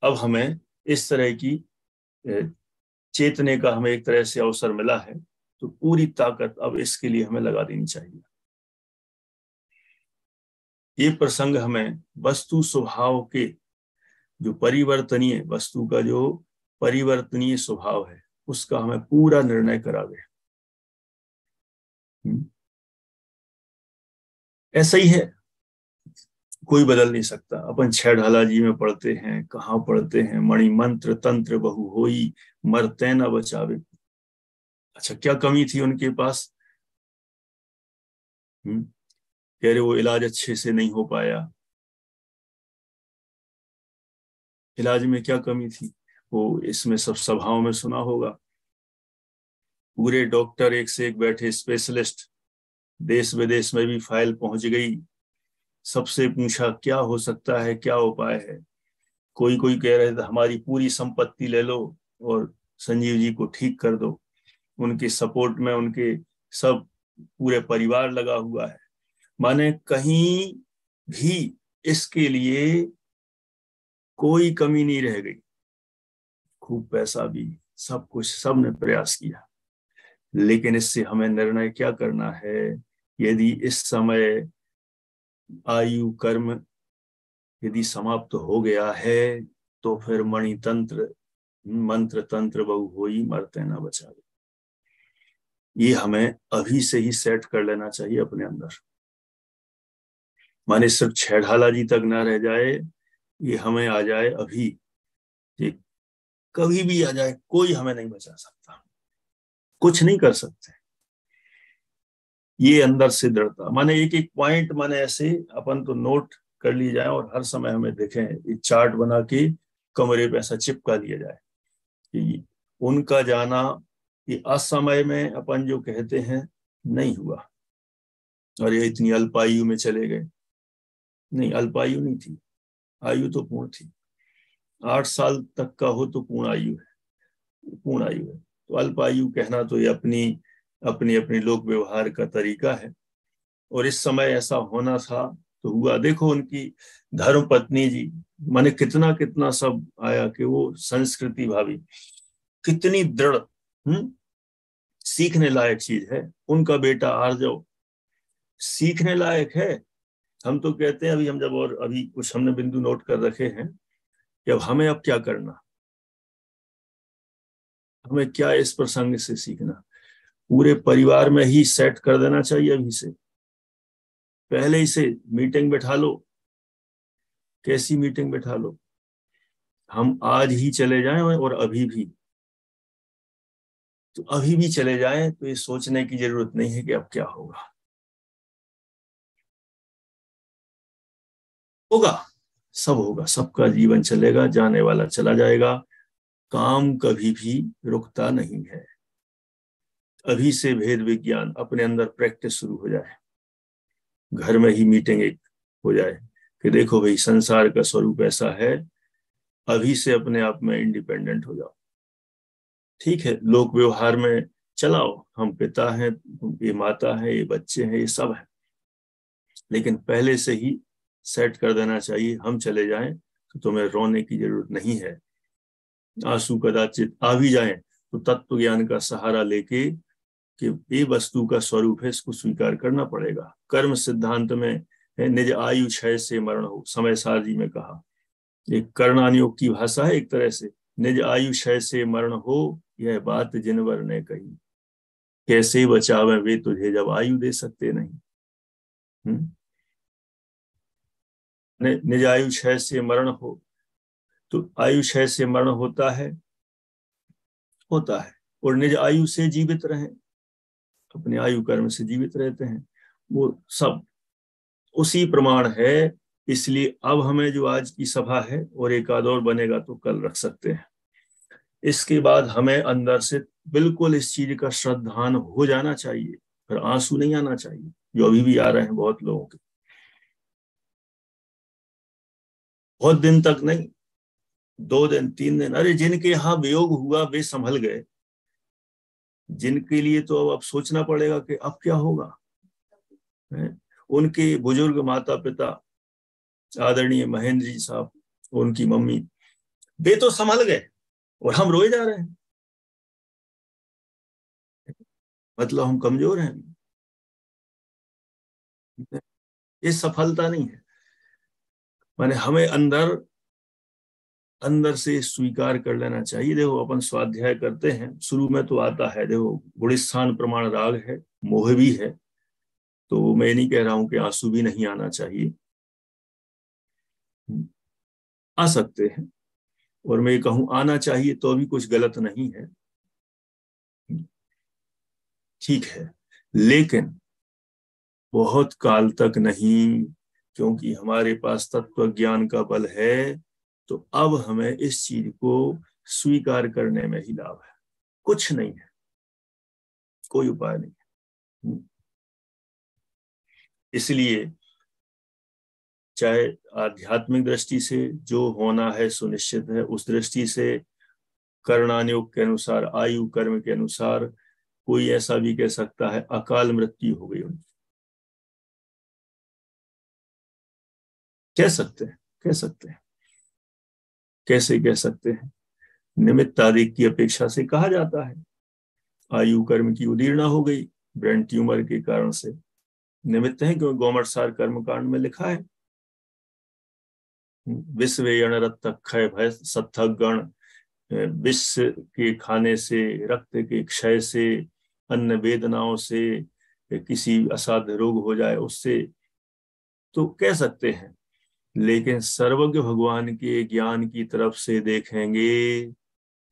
अब हमें इस तरह की चेतने का हमें एक तरह से अवसर मिला है, तो पूरी ताकत अब इसके लिए हमें लगा देनी चाहिए। ये प्रसंग हमें वस्तु स्वभाव के जो परिवर्तनीय, वस्तु का जो परिवर्तनीय स्वभाव है उसका हमें पूरा निर्णय करा दे। ऐसा ही है, कोई बदल नहीं सकता। अपन 6 ढाला जी में पढ़ते हैं, कहाँ पढ़ते हैं, मणि मंत्र तंत्र बहु होई, मरते न बचावे। अच्छा, क्या कमी थी उनके पास? कह रहे वो इलाज अच्छे से नहीं हो पाया। इलाज में क्या कमी थी? वो इसमें सब सभाओं में सुना होगा, पूरे डॉक्टर एक से एक बैठे, स्पेशलिस्ट, देश विदेश में भी फाइल पहुंच गई, सबसे पूछा क्या हो सकता है, क्या उपाय है। कोई कोई कह रहे थे हमारी पूरी संपत्ति ले लो और संजीव जी को ठीक कर दो। उनके सपोर्ट में उनके सब पूरे परिवार लगा हुआ है। माने कहीं भी इसके लिए कोई कमी नहीं रह गई। खूब पैसा भी, सब कुछ, सबने प्रयास किया। लेकिन इससे हमें निर्णय क्या करना है? यदि इस समय आयु कर्म यदि समाप्त हो गया है तो फिर मणितंत्र मंत्र तंत्र बहु होई, मरते ना बचावे। ये हमें अभी से ही सेट कर लेना चाहिए अपने अंदर। माने सिर्फ छेड़ाला जी तक ना रह जाए, ये हमें आ जाए अभी। ये कभी भी आ जाए, कोई हमें नहीं बचा सकता, कुछ नहीं कर सकते। ये अंदर से दृढ़ता, माने एक एक पॉइंट माने ऐसे अपन तो नोट कर लिए जाए और हर समय हमें देखें, एक चार्ट बना के कमरे पे ऐसा चिपका दिया जाए कि उनका जाना ये असमय में अपन जो कहते हैं नहीं हुआ और ये इतनी अल्पायु में चले गए। नहीं, अल्पायु नहीं थी, आयु तो पूर्ण थी। 8 साल तक का हो तो पूर्ण आयु है, पूर्ण आयु है। तो अल्पायु कहना तो ये अपनी अपनी अपनी लोक व्यवहार का तरीका है। और इस समय ऐसा होना था तो हुआ। देखो उनकी धर्म पत्नी जी, माने कितना कितना सब आया कि वो संस्कृति भावी, कितनी दृढ़, सीखने लायक चीज है। उनका बेटा आर्जव सीखने लायक है। हम तो कहते हैं अभी हम जब, और अभी कुछ हमने बिंदु नोट कर रखे हैं कि अब हमें अब क्या करना, हमें क्या इस प्रसंग से सीखना। पूरे परिवार में ही सेट कर देना चाहिए अभी से, पहले ही से मीटिंग बैठा लो। कैसी मीटिंग बैठा लो? हम आज ही चले जाएं और अभी भी, तो अभी भी चले जाएं तो ये सोचने की जरूरत नहीं है कि अब क्या होगा। होगा, सब होगा, सबका जीवन चलेगा, जाने वाला चला जाएगा। काम कभी भी रुकता नहीं है। अभी से भेद विज्ञान अपने अंदर प्रैक्टिस शुरू हो जाए, घर में ही मीटिंग एक हो जाए कि देखो भाई संसार का स्वरूप ऐसा है, अभी से अपने आप में इंडिपेंडेंट हो जाओ। ठीक है, लोक व्यवहार में चलाओ, हम पिता हैं, ये माता है, ये बच्चे हैं, ये सब है। लेकिन पहले से ही सेट कर देना चाहिए, हम चले जाएं तो तुम्हें रोने की जरूरत नहीं है। आंसू कदाचित आ भी जाएं तो तत्व ज्ञान का सहारा लेके कि ये वस्तु का स्वरूप है, इसको स्वीकार करना पड़ेगा। कर्म सिद्धांत में है, निज आयु क्षय से मरण हो, समय सार जी में कहा। एक कर्णानुयोग की भाषा है एक तरह से, निज आयु क्षय से मरण हो, यह बात जिनवर ने कही। कैसे बचावे वे तुझे जब आयु दे सकते नहीं। निज आयु क्षय से मरण हो, तो आयु क्षय से मरण होता है, होता है। और निज आयु से जीवित रहें, अपने आयु कर्म से जीवित रहते हैं, वो सब उसी प्रमाण है। इसलिए अब हमें जो आज की सभा है और एक आध और बनेगा तो कल रख सकते हैं। इसके बाद हमें अंदर से बिल्कुल इस चीज का श्रद्धान हो जाना चाहिए, फिर आंसू नहीं आना चाहिए जो अभी भी आ रहे हैं बहुत लोगों के। बहुत दिन तक नहीं, 2 दिन 3 दिन, अरे जिनके यहाँ वियोग हुआ वे संभल गए, जिनके लिए तो अब सोचना पड़ेगा कि अब क्या होगा। उनके बुजुर्ग माता पिता आदरणीय महेंद्र जी साहब, उनकी मम्मी, वे तो संभल गए और हम रोए जा रहे हैं। मतलब हम कमजोर हैं, ये सफलता नहीं है। माने हमें अंदर अंदर से स्वीकार कर लेना चाहिए। देखो अपन स्वाध्याय करते हैं, शुरू में तो आता है, देखो गुणस्थान प्रमाण राग है, मोह भी है, तो मैं नहीं कह रहा हूं कि आंसू भी नहीं आना चाहिए, आ सकते हैं। और मैं कहूं आना चाहिए तो भी कुछ गलत नहीं है, ठीक है। लेकिन बहुत काल तक नहीं, क्योंकि हमारे पास तत्व ज्ञान का बल है। तो अब हमें इस चीज को स्वीकार करने में ही लाभ है, कुछ नहीं है, कोई उपाय नहीं है। इसलिए चाहे आध्यात्मिक दृष्टि से जो होना है सुनिश्चित है, उस दृष्टि से कर्णानुयोग के अनुसार, आयु कर्म के अनुसार कोई ऐसा भी कह सकता है अकाल मृत्यु हो गई उनकी। कह सकते हैं, कह सकते हैं, कैसे कह सकते हैं? निमित्त आदि की अपेक्षा से कहा जाता है आयु कर्म की उदीर्णा हो गई ब्रेन ट्यूमर के कारण से। निमित्त है क्योंकि गोमटसार कर्म कांड में लिखा है विश्व रक्त क्षय भय सत्थक गण, विष के खाने से, रक्त के क्षय से, अन्य वेदनाओं से, किसी असाध्य रोग हो जाए उससे, तो कह सकते हैं। लेकिन सर्वज्ञ भगवान के ज्ञान की तरफ से देखेंगे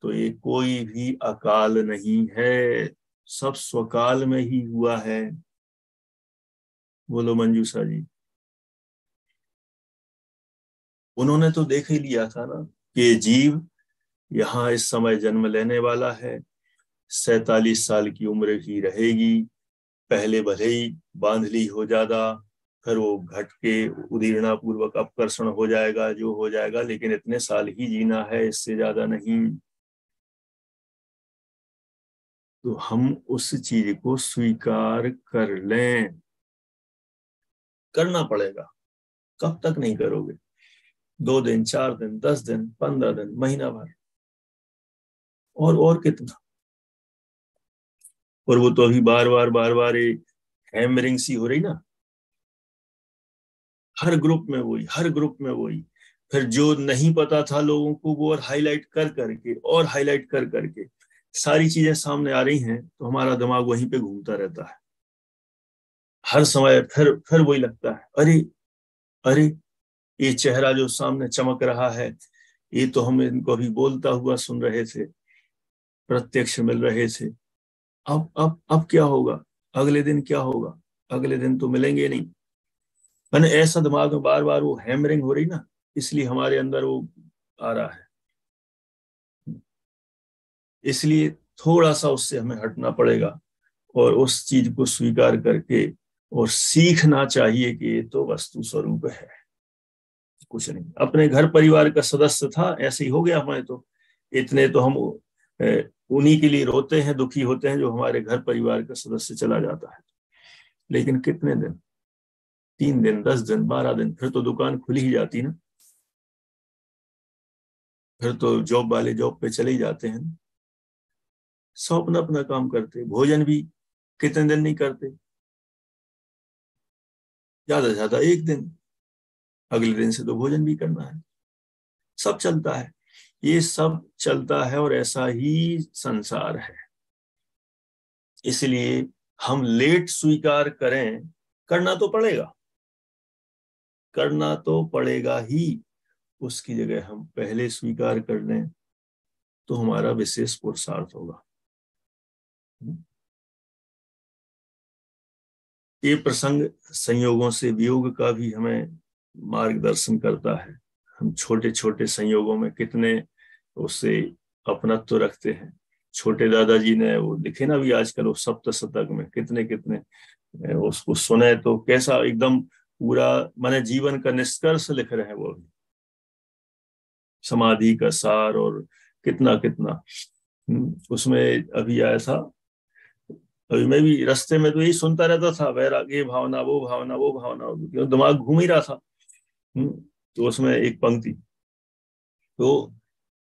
तो ये कोई भी अकाल नहीं है, सब स्वकाल में ही हुआ है। बोलो मंजूषा जी। उन्होंने तो देख ही लिया था ना कि जीव यहाँ इस समय जन्म लेने वाला है, 47 साल की उम्र ही रहेगी, पहले भले ही बांधली हो ज्यादा, फिर वो घट के उदीर्णा पूर्वक अपकर्षण हो जाएगा जो हो जाएगा, लेकिन इतने साल ही जीना है, इससे ज्यादा नहीं। तो हम उस चीज को स्वीकार कर लें, करना पड़ेगा। कब तक नहीं करोगे? 2 दिन, 4 दिन, 10 दिन, 15 दिन, महीना भर, और कितना? और वो तो अभी बार बार हैमरिंग सी हो रही ना, हर ग्रुप में वही, हर ग्रुप में वही। फिर जो नहीं पता था लोगों को वो और हाईलाइट कर करके, और हाईलाइट कर करके सारी चीजें सामने आ रही हैं, तो हमारा दिमाग वहीं पे घूमता रहता है हर समय। फिर वही लगता है, अरे अरे, ये चेहरा जो सामने चमक रहा है, ये तो हम इनको अभी बोलता हुआ सुन रहे थे, प्रत्यक्ष मिल रहे थे। अब क्या होगा? अगले दिन क्या होगा? अगले दिन तो मिलेंगे नहीं। मैंने ऐसा दिमाग में बार बार वो हैमरिंग हो रही ना, इसलिए हमारे अंदर वो आ रहा है। इसलिए थोड़ा सा उससे हमें हटना पड़ेगा और उस चीज को स्वीकार करके और सीखना चाहिए कि ये तो वस्तु स्वरूप है, कुछ नहीं। अपने घर परिवार का सदस्य था, ऐसे ही हो गया हमें तो। इतने तो हम उन्हीं के लिए रोते हैं, दुखी होते हैं जो हमारे घर परिवार का सदस्य चला जाता है। लेकिन कितने दिन? 3 दिन, 10 दिन, 12 दिन, फिर तो दुकान खुली ही जाती ना, फिर तो जॉब वाले जॉब पे चले ही जाते हैं। सब अपना अपना काम करते, भोजन भी कितने दिन नहीं करते, ज्यादा से ज्यादा 1 दिन, अगले दिन से तो भोजन भी करना है। सब चलता है, ये सब चलता है और ऐसा ही संसार है। इसलिए हम लेट स्वीकार करें, करना तो पड़ेगा, करना तो पड़ेगा ही। उसकी जगह हम पहले स्वीकार कर लें तो हमारा विशेष पुरुषार्थ होगा। ये प्रसंग संयोगों से वियोग का भी हमें मार्गदर्शन करता है। हम छोटे छोटे संयोगों में कितने उससे अपनत्व रखते हैं। छोटे दादाजी ने वो लिखे ना भी आजकल, वो सप्त शतक में कितने कितने, उसको सुने तो कैसा एकदम पूरा माने जीवन का निष्कर्ष लिख रहे हैं वो, समाधि का सार और कितना कितना। उसमें अभी आया था, अभी मैं भी रास्ते में तो यही सुनता रहता था, वैराग, ये भावना, वो भावना, वो भावना, क्यों दिमाग घूम ही रहा था। तो उसमें एक पंक्ति, तो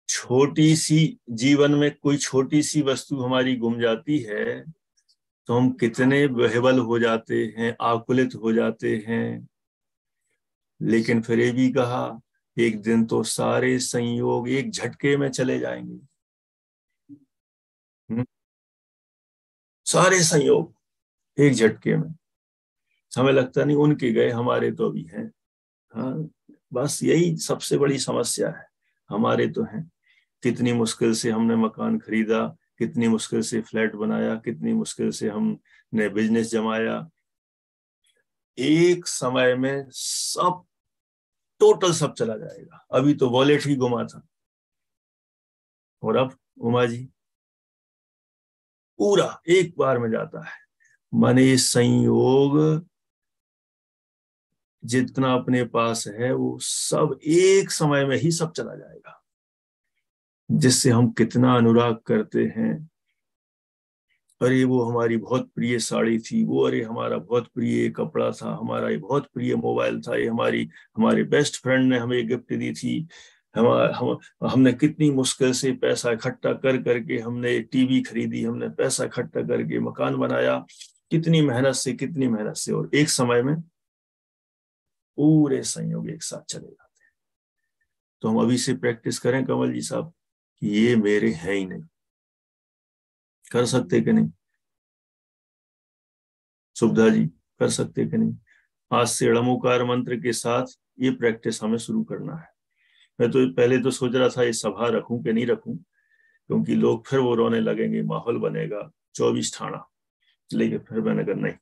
छोटी सी जीवन में कोई छोटी सी वस्तु हमारी गुम जाती है तो हम कितने बेहबल हो जाते हैं, आकुलित हो जाते हैं। लेकिन फिर ये भी कहा, एक दिन तो सारे संयोग एक झटके में चले जाएंगे। सारे संयोग एक झटके में, हमें लगता नहीं उनके गए, हमारे तो अभी हैं। हाँ, बस यही सबसे बड़ी समस्या है, हमारे तो हैं। कितनी मुश्किल से हमने मकान खरीदा, कितनी मुश्किल से फ्लैट बनाया, कितनी मुश्किल से हमने बिजनेस जमाया, एक समय में सब, टोटल सब चला जाएगा। अभी तो वॉलेट ही गुमा था, और अब उमा जी पूरा एक बार में जाता है। माने ये संयोग जितना अपने पास है वो सब एक समय में ही सब चला जाएगा। जिससे हम कितना अनुराग करते हैं, अरे वो हमारी बहुत प्रिय साड़ी थी, वो अरे हमारा बहुत प्रिय कपड़ा था, हमारा ये बहुत प्रिय मोबाइल था, ये हमारे बेस्ट फ्रेंड ने हमें गिफ्ट दी थी, हमने कितनी मुश्किल से पैसा इकट्ठा कर करके हमने टीवी खरीदी, हमने पैसा इकट्ठा करके मकान बनाया, कितनी मेहनत से, और एक समय में पूरे संयोग एक साथ चले जाते हैं। तो हम अभी से प्रैक्टिस करें कमल जी साहब कि ये मेरे हैं ही नहीं। कर सकते कि नहीं सुबधा जी, कर सकते कि नहीं? आज से णमोकार मंत्र के साथ ये प्रैक्टिस हमें शुरू करना है। मैं तो पहले तो सोच रहा था ये सभा रखूं कि नहीं रखूं, क्योंकि लोग फिर वो रोने लगेंगे, माहौल बनेगा 24 ठाणा। लेकिन फिर मैंने कहा नहीं,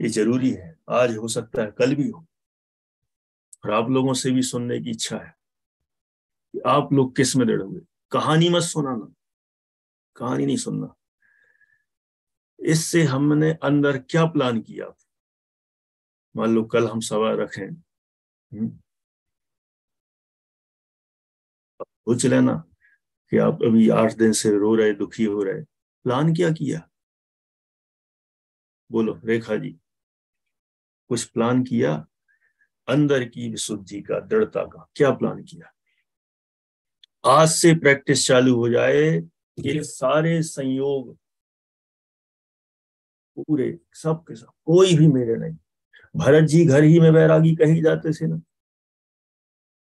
ये जरूरी है, आज हो सकता है कल भी हो। और आप लोगों से भी सुनने की इच्छा है कि आप लोग किस में दृढ़ हुए। कहानी मत सुनाना, कहानी नहीं सुनना। इससे हमने अंदर क्या प्लान किया। मान लो कल हम सभा रखें, सोच लेना कि आप अभी 8 दिन से रो रहे, दुखी हो रहे, प्लान क्या किया? बोलो रेखा जी, कुछ प्लान किया? अंदर की विशुद्धि का, दृढ़ता का क्या प्लान किया? आज से प्रैक्टिस चालू हो जाए, ये सारे संयोग पूरे सब के सब, कोई भी मेरे नहीं। भरत जी घर ही में बैरागी कहे जाते थे ना,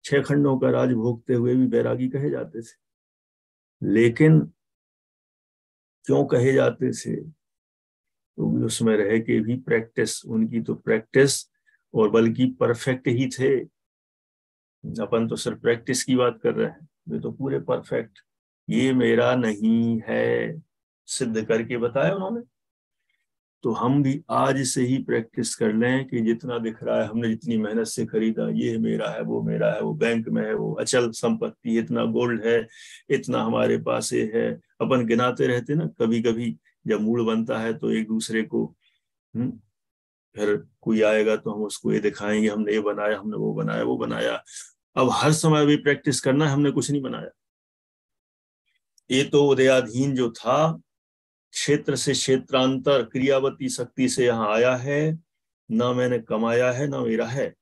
6 खंडों का राज भोगते हुए भी बैरागी कहे जाते थे। लेकिन क्यों कहे जाते थे? तो भी उसमें रह के भी प्रैक्टिस, उनकी तो प्रैक्टिस, और बल्कि परफेक्ट ही थे। अपन तो सिर्फ प्रैक्टिस की बात कर रहे हैं, वे तो पूरे परफेक्ट। ये मेरा नहीं है सिद्ध करके बताया उन्होंने। तो हम भी आज से ही प्रैक्टिस कर लें कि जितना दिख रहा है, हमने जितनी मेहनत से खरीदा, ये मेरा है, वो मेरा है, वो बैंक में है, वो अचल संपत्ति, इतना गोल्ड है, इतना हमारे पास ये है। अपन गिनाते रहते ना, कभी कभी जब मूड बनता है तो एक दूसरे को, फिर कोई आएगा तो हम उसको ये दिखाएंगे, हमने ये बनाया, हमने वो बनाया, वो बनाया। अब हर समय भी प्रैक्टिस करना है, हमने कुछ नहीं बनाया। ये तो उदयाधीन जो था, क्षेत्र से क्षेत्रांतर क्रियावती शक्ति से यहाँ आया है, ना मैंने कमाया है ना मेरा है।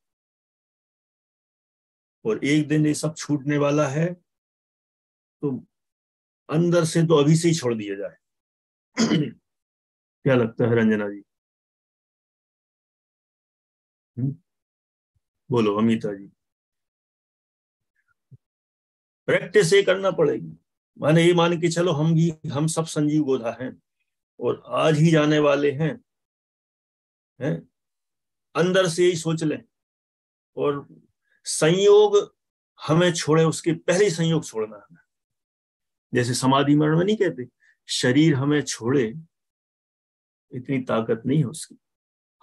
और एक दिन ये सब छूटने वाला है, तो अंदर से तो अभी से ही छोड़ दिया जाए। क्या लगता है रंजना जी? बोलो अमिता जी। प्रैक्टिस ये करना पड़ेगी। माने ये मान के चलो, हम सब संजीव गोधा हैं और आज ही जाने वाले हैं। अंदर से यही सोच लें, और संयोग हमें छोड़े उसके पहले ही संयोग छोड़ना है। जैसे समाधि मरण में नहीं कहते, शरीर हमें छोड़े, इतनी ताकत नहीं है उसकी,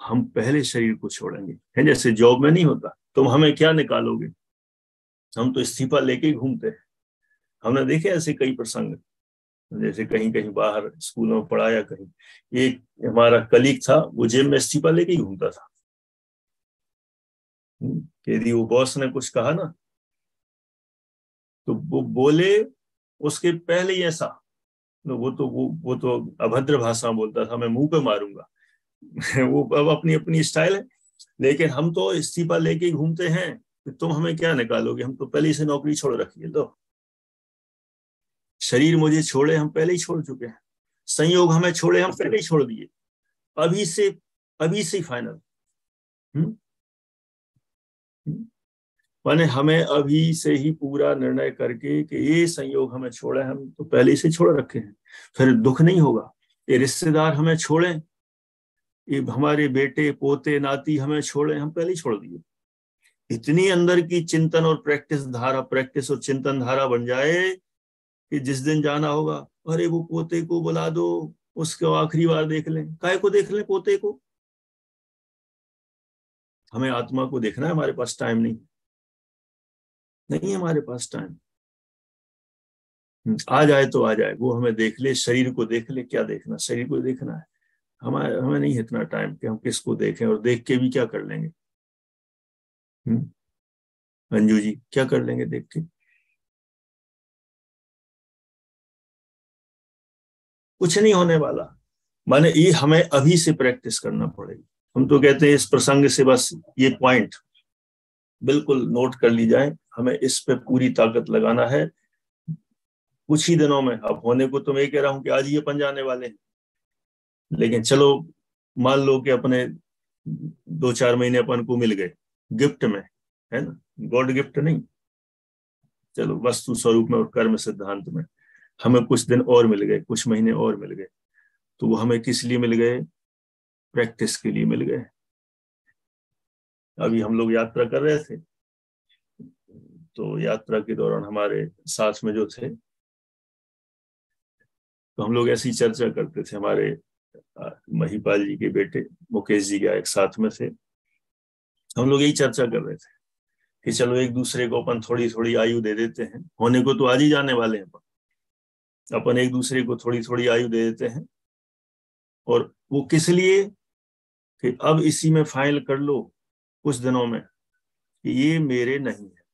हम पहले शरीर को छोड़ेंगे। है जैसे जॉब में नहीं होता, तुम हमें क्या निकालोगे, हम तो इस्तीफा लेके ही घूमते हैं। हमने देखे ऐसे कई प्रसंग, जैसे कहीं कहीं बाहर स्कूलों में पढ़ाया, कहीं एक हमारा कलीग था, वो जेब में इस्तीफा लेके ही घूमता था। यदि वो बॉस ने कुछ कहा ना, तो वो बोले उसके पहले ही ऐसा, तो वो तो अभद्र भाषा बोलता था, मैं मुंह पे मारूंगा। वो अब अपनी अपनी स्टाइल है। लेकिन हम तो इस्तीफा लेके ही घूमते हैं कि तुम हमें क्या निकालोगे, हम तो पहले ही से नौकरी छोड़ रखी है। तो शरीर मुझे छोड़े, हम पहले ही छोड़ चुके हैं। संयोग हमें छोड़े, हम पहले ही छोड़ दिए। अभी से, अभी से फाइनल। माने हमें अभी से ही पूरा निर्णय करके कि ये संयोग हमें छोड़े, हम तो पहले से छोड़ रखे हैं, फिर दुख नहीं होगा। ये रिश्तेदार हमें छोड़े, ये हमारे बेटे पोते नाती हमें छोड़े, हम पहले ही छोड़ दिए। इतनी अंदर की चिंतन और प्रैक्टिस और चिंतन धारा बन जाए कि जिस दिन जाना होगा, अरे वो पोते को बुला दो, उसको आखिरी बार देख लें। काय को देख लें पोते को? हमें आत्मा को देखना है, हमारे पास टाइम नहीं है हमारे पास टाइम। आ जाए तो आ जाए, वो हमें देख ले, शरीर को देख ले, क्या देखना, शरीर को देखना है। हमें हमें नहीं इतना टाइम कि हम किसको देखें, और देख के भी क्या कर लेंगे। अंजू जी क्या कर लेंगे देख के? कुछ नहीं होने वाला। माने ये हमें अभी से प्रैक्टिस करना पड़ेगी। हम तो कहते हैं इस प्रसंग से बस ये पॉइंट बिल्कुल नोट कर ली जाए, हमें इस पे पूरी ताकत लगाना है। कुछ ही दिनों में, अब होने को तो मैं कह रहा हूं कि आज ही अपन जाने वाले हैं, लेकिन चलो मान लो कि अपने 2-4 महीने अपन को मिल गए गिफ्ट में, है ना, गॉड गिफ्ट नहीं, चलो वस्तु स्वरूप में और कर्म सिद्धांत में हमें कुछ दिन और मिल गए, कुछ महीने और मिल गए। तो वो हमें किस लिए मिल गए? प्रैक्टिस के लिए मिल गए। अभी हम लोग यात्रा कर रहे थे, तो यात्रा के दौरान हमारे साथ में जो थे, तो हम लोग ऐसी चर्चा करते थे। हमारे महिपाल जी के बेटे मुकेश जी का एक साथ में थे। हम लोग यही चर्चा कर रहे थे कि चलो एक दूसरे को अपन थोड़ी थोड़ी आयु दे देते हैं, होने को तो आज ही जाने वाले हैं, अपन एक दूसरे को थोड़ी थोड़ी आयु दे देते हैं। और वो किस लिए? कि अब इसी में फाइनल कर लो कुछ दिनों में कि ये मेरे नहीं है,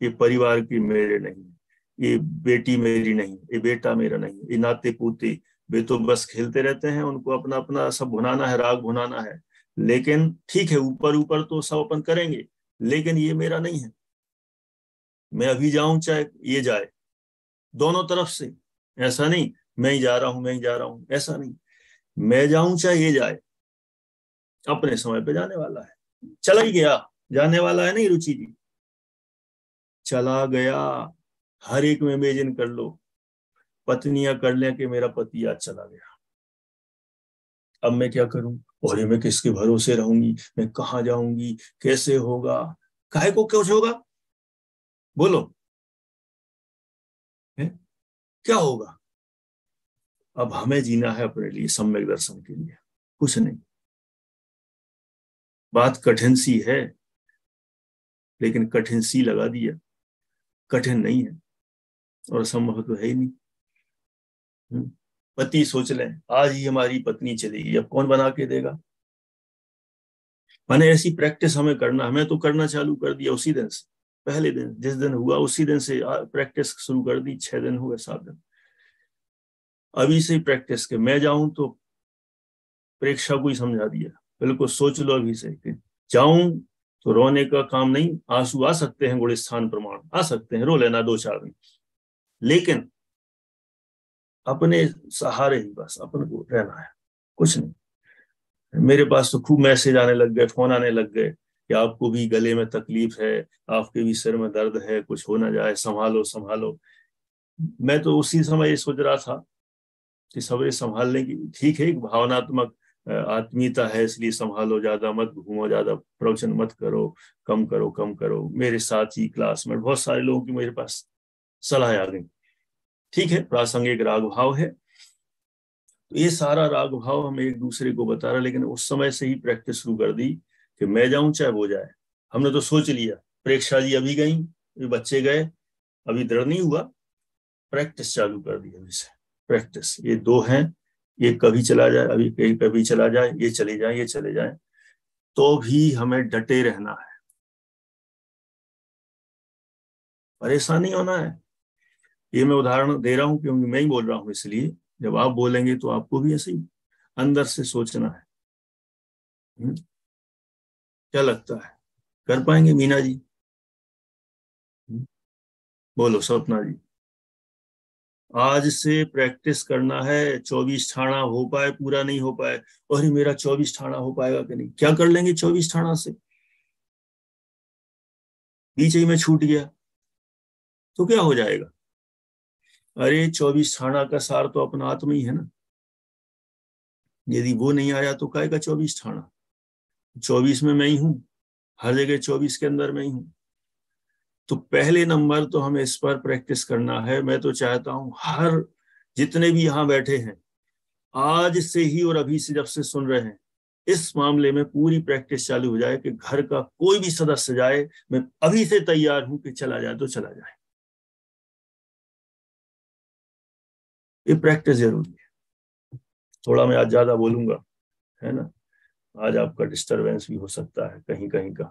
ये परिवार की मेरे नहीं है, ये बेटी मेरी नहीं, ये बेटा मेरा नहीं, ये नाते पोते वे तो बस खेलते रहते हैं, उनको अपना अपना सब भुनाना है, राग भुनाना है। लेकिन ठीक है, ऊपर ऊपर तो सब अपन करेंगे, लेकिन ये मेरा नहीं है। मैं अभी जाऊं चाहे ये जाए, दोनों तरफ से। ऐसा नहीं मैं ही जा रहा हूं, मैं ही जा रहा हूं, ऐसा नहीं। मैं जाऊं चाहे ये जाए, अपने समय पे जाने वाला है। चला ही गया, जाने वाला है नहीं रुचि जी, चला गया। हर एक में इमेजिन कर लो, पत्नियां कर लें कि मेरा पति आज चला गया, अब मैं क्या करूं? और ये मैं किसके भरोसे रहूंगी, मैं कहाँ जाऊंगी, कैसे होगा? काहे को कुछ होगा? बोलो, है? क्या होगा? अब हमें जीना है अपने लिए, सम्यक दर्शन के लिए, कुछ नहीं। बात कठिन सी है, लेकिन कठिन सी लगा दिया, कठिन नहीं है और संभव तो है ही नहीं। पति सोच लें आज ही हमारी पत्नी चलेगी, अब कौन बना के देगा? माने ऐसी प्रैक्टिस हमें करना, हमें तो करना चालू कर दिया उसी दिन से, पहले दिन जिस दिन हुआ उसी दिन से प्रैक्टिस शुरू कर दी। 6 दिन हुए, 7 दिन, अभी से ही प्रैक्टिस के। मैं जाऊं तो प्रेक्षा को ही समझा दिया, बिल्कुल सोच लो अभी से कि जाऊं तो रोने का काम नहीं, आंसू आ सकते हैं, गुण स्थान प्रमाण आ सकते हैं, रो लेना 2-4 दिन, लेकिन अपने सहारे ही बस अपन को रहना है, कुछ नहीं। मेरे पास तो खूब मैसेज आने लग गए, फोन आने लग गए कि आपको भी गले में तकलीफ है, आपके भी सिर में दर्द है, कुछ हो ना जाए, संभालो संभालो। मैं तो उसी समय ये सोच रहा था कि सबरे संभालने की ठीक है, एक भावनात्मक आत्मीयता है, इसलिए संभालो, ज्यादा मत घूमो, ज्यादा प्रवचन मत करो, कम करो कम करो। मेरे साथ ही क्लास में बहुत सारे लोगों की मेरे पास सलाह आ गई, ठीक है, प्रासंगिक राग भाव है, तो ये सारा राग भाव हम एक दूसरे को बता रहे, लेकिन उस समय से ही प्रैक्टिस शुरू कर दी कि मैं जाऊं चाहे वो जाए। हमने तो सोच लिया, प्रेक्षा जी अभी गई, ये बच्चे गए, अभी दृढ़ नहीं हुआ, प्रैक्टिस चालू कर दी अभी से। प्रैक्टिस, ये दो हैं, ये कभी चला जाए, अभी कहीं कभी चला जाए, ये चले जाए, ये चले जाए, तो भी हमें डटे रहना है, परेशान नहीं होना है। ये मैं उदाहरण दे रहा हूं क्योंकि मैं ही बोल रहा हूं, इसलिए जब आप बोलेंगे तो आपको भी ऐसे ही अंदर से सोचना है। क्या लगता है, कर पाएंगे मीना जी? बोलो सपना जी। आज से प्रैक्टिस करना है, 24 ठाणा हो पाए पूरा नहीं हो पाए, और मेरा 24 ठाणा हो पाएगा कि नहीं, क्या कर लेंगे 24 ठाणा से? बीच ही में छूट गया तो क्या हो जाएगा? अरे 24 ठाणा का सार तो अपना आत्मा ही है ना, यदि वो नहीं आया तो काय का 24 ठाणा? 24 में मैं ही हूं, हर जगह 24 के अंदर मैं ही हूं। तो पहले नंबर तो हमें इस पर प्रैक्टिस करना है। मैं तो चाहता हूं हर जितने भी यहाँ बैठे हैं, आज से ही और अभी से जब से सुन रहे हैं, इस मामले में पूरी प्रैक्टिस चालू हो जाए कि घर का कोई भी सदस्य जाए, मैं अभी से तैयार हूं कि चला जाए तो चला जाए। ये प्रैक्टिस जरूरी है। थोड़ा मैं आज ज्यादा बोलूंगा, है ना, आज आपका डिस्टरबेंस भी हो सकता है कहीं कहीं का,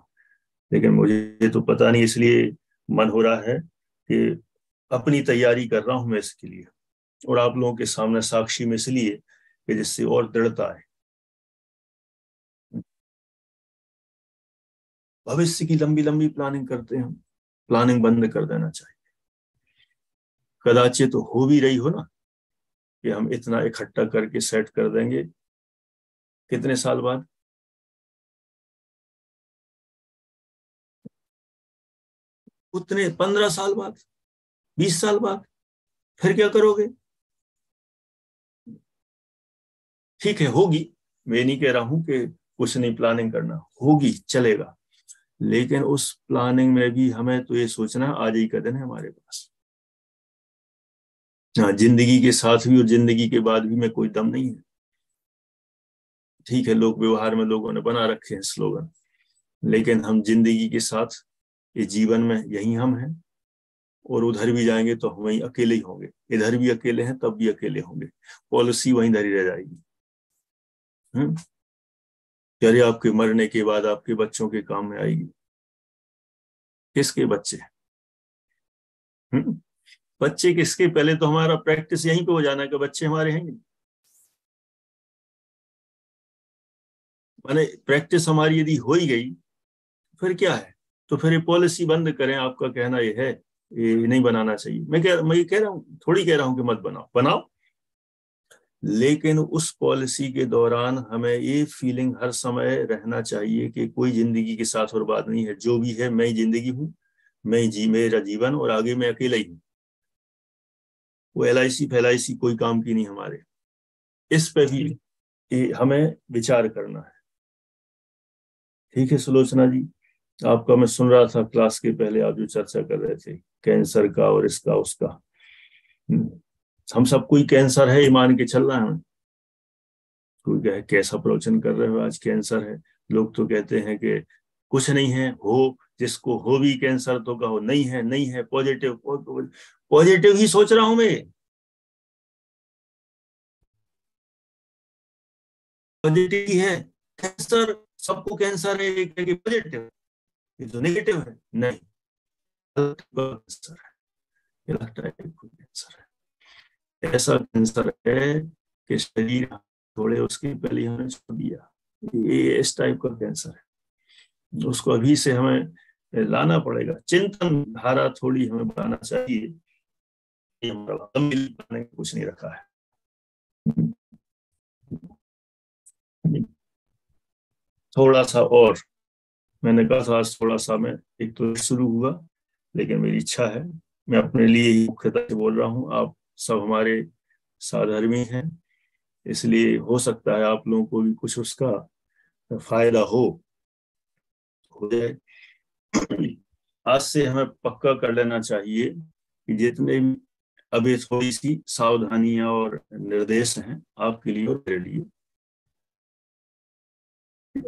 लेकिन मुझे तो पता नहीं, इसलिए मन हो रहा है कि अपनी तैयारी कर रहा हूं मैं इसके लिए, और आप लोगों के सामने साक्षी में इसलिए कि जिससे और दृढ़ता है। भविष्य की लंबी लंबी प्लानिंग करते हैं हम, प्लानिंग बंद कर देना चाहिए। कदाचित तो हो भी रही हो ना कि हम इतना इकट्ठा करके सेट कर देंगे, कितने साल बाद? उतने 15 साल बाद, 20 साल बाद, फिर क्या करोगे? ठीक है, होगी, मैं नहीं कह रहा हूं कि कुछ नहीं प्लानिंग करना, होगी, चलेगा। लेकिन उस प्लानिंग में भी हमें तो ये सोचना आज ही का दिन है हमारे पास। हाँ, जिंदगी के साथ भी और जिंदगी के बाद भी में कोई दम नहीं है। ठीक है, लोग व्यवहार में लोगों ने बना रखे हैं स्लोगन, लेकिन हम जिंदगी के साथ, ये जीवन में यही हम हैं, और उधर भी जाएंगे तो हम वहीं अकेले ही होंगे। इधर भी अकेले हैं तब भी अकेले होंगे, पॉलिसी वहीं धरी रह जाएगी। हम्म। अरे आपके मरने के बाद आपके बच्चों के काम में आएगी। किसके बच्चे? हम्म। बच्चे किसके? पहले तो हमारा प्रैक्टिस यहीं पे हो जाना कि बच्चे हमारे हैं। माने प्रैक्टिस हमारी यदि हो ही गई, फिर क्या है? तो फिर ये पॉलिसी बंद करें, आपका कहना ये है ये नहीं बनाना चाहिए। मैं ये कह रहा हूँ, थोड़ी कह रहा हूँ कि मत बनाओ, बनाओ, लेकिन उस पॉलिसी के दौरान हमें ये फीलिंग हर समय रहना चाहिए कि कोई जिंदगी के साथ और बात नहीं है, जो भी है मैं ही जिंदगी हूँ, मैं जी, मेरा जीवन, और आगे मैं अकेला ही हूँ। वो LIC फैलाइसी कोई काम की नहीं हमारे। इस पे भी हमें विचार करना है। ठीक है सुलोचना जी, आपका मैं सुन रहा था क्लास के पहले, आप जो चर्चा कर रहे थे कैंसर का और इसका उसका। हम्म, हम सब कोई कैंसर है, ईमान के चल रहा है। कोई कहे कैसा प्रवचन कर रहे हो, आज कैंसर है। लोग तो कहते हैं कि कुछ नहीं है, हो जिसको हो भी कैंसर तो कहो नहीं है, नहीं है, पॉजिटिव। पॉजिटिव ही सोच रहा हूं मैं, पॉजिटिव ही है। कैंसर, सबको कैंसर है, एक पॉजिटिव, ये तो नेगेटिव है। नहीं, कैंसर है, ये लगता है कैंसर है। ऐसा कैंसर है कि शरीर थोड़े उसके पहले हमने छोड़ दिया, ये इस टाइप का कैंसर है। उसको अभी से हमें लाना पड़ेगा, चिंतन धारा थोड़ी हमें बनाना चाहिए। कुछ नहीं रखा है। थोड़ा सा और, मैंने कहा था आज थोड़ा सा, मैं एक तो शुरू हुआ, लेकिन मेरी इच्छा है, मैं अपने लिए ही मुख्यतः से बोल रहा हूँ। आप सब हमारे साधर्मी हैं, इसलिए हो सकता है आप लोगों को भी कुछ उसका फायदा हो जाए। आज से हमें पक्का कर लेना चाहिए कि जितने भी अभी थोड़ी सी सावधानियां और निर्देश हैं आपके लिए और मेरे लिए,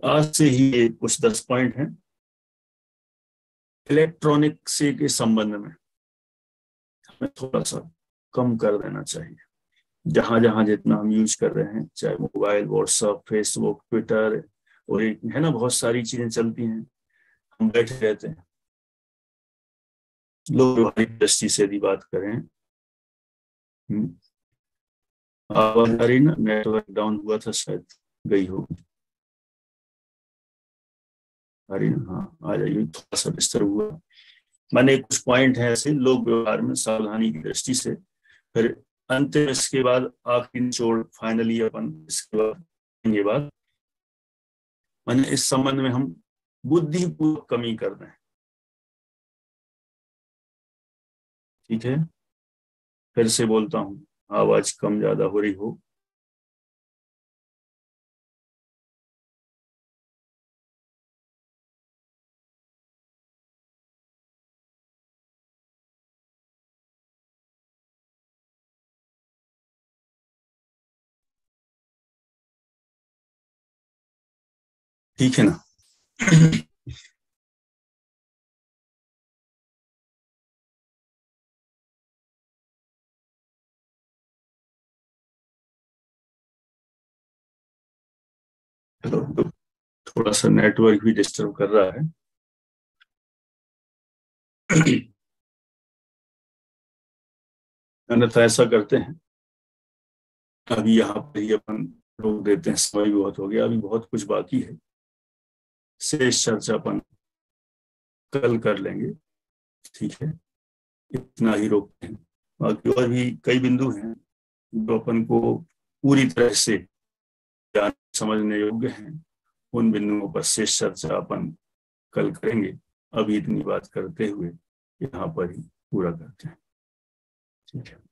आज से ही ये कुछ 10 पॉइंट हैं। इलेक्ट्रॉनिक से के संबंध में हमें थोड़ा सा कम कर देना चाहिए। जहां जहां जितना हम यूज कर रहे हैं, चाहे मोबाइल, व्हाट्सएप, फेसबुक, ट्विटर, और एक है ना, बहुत सारी चीजें चलती हैं, हम बैठे रहते हैं। लोग व्यवहारिक दृष्टि से यदि बात करें, आवाज आ रही ना, नेटवर्क डाउन हुआ था शायद, गई होगी। आ रही ना? हाँ, आ जाइए, थोड़ा सा डिस्टर्ब हुआ। मैंने कुछ पॉइंट है ऐसे लोग व्यवहार में सावधानी की दृष्टि से, फिर अंतिम इसके बाद आखिरी निचोड़, फाइनली अपन इसके बाद ये बात, मैंने इस संबंध में हम बुद्धिपूर्वक कमी कर दें। ठीक है, फिर से बोलता हूँ, आवाज कम ज्यादा हो रही हो, ठीक है ना? चलो, तो थोड़ा सा नेटवर्क भी डिस्टर्ब कर रहा है, अन्यथा ऐसा करते हैं, अभी यहाँ पर ही अपन रोक देते हैं, समय भी बहुत हो गया, अभी बहुत कुछ बाकी है, शेष चर्चा अपन कल कर लेंगे। ठीक है, इतना ही रोकते हैं। बाकी और भी कई बिंदु हैं जो अपन को पूरी तरह से जान समझने योग्य हैं, उन बिंदुओं पर शेष चर्चा अपन कल करेंगे। अभी इतनी बात करते हुए यहाँ पर ही पूरा करते हैं। ठीक है।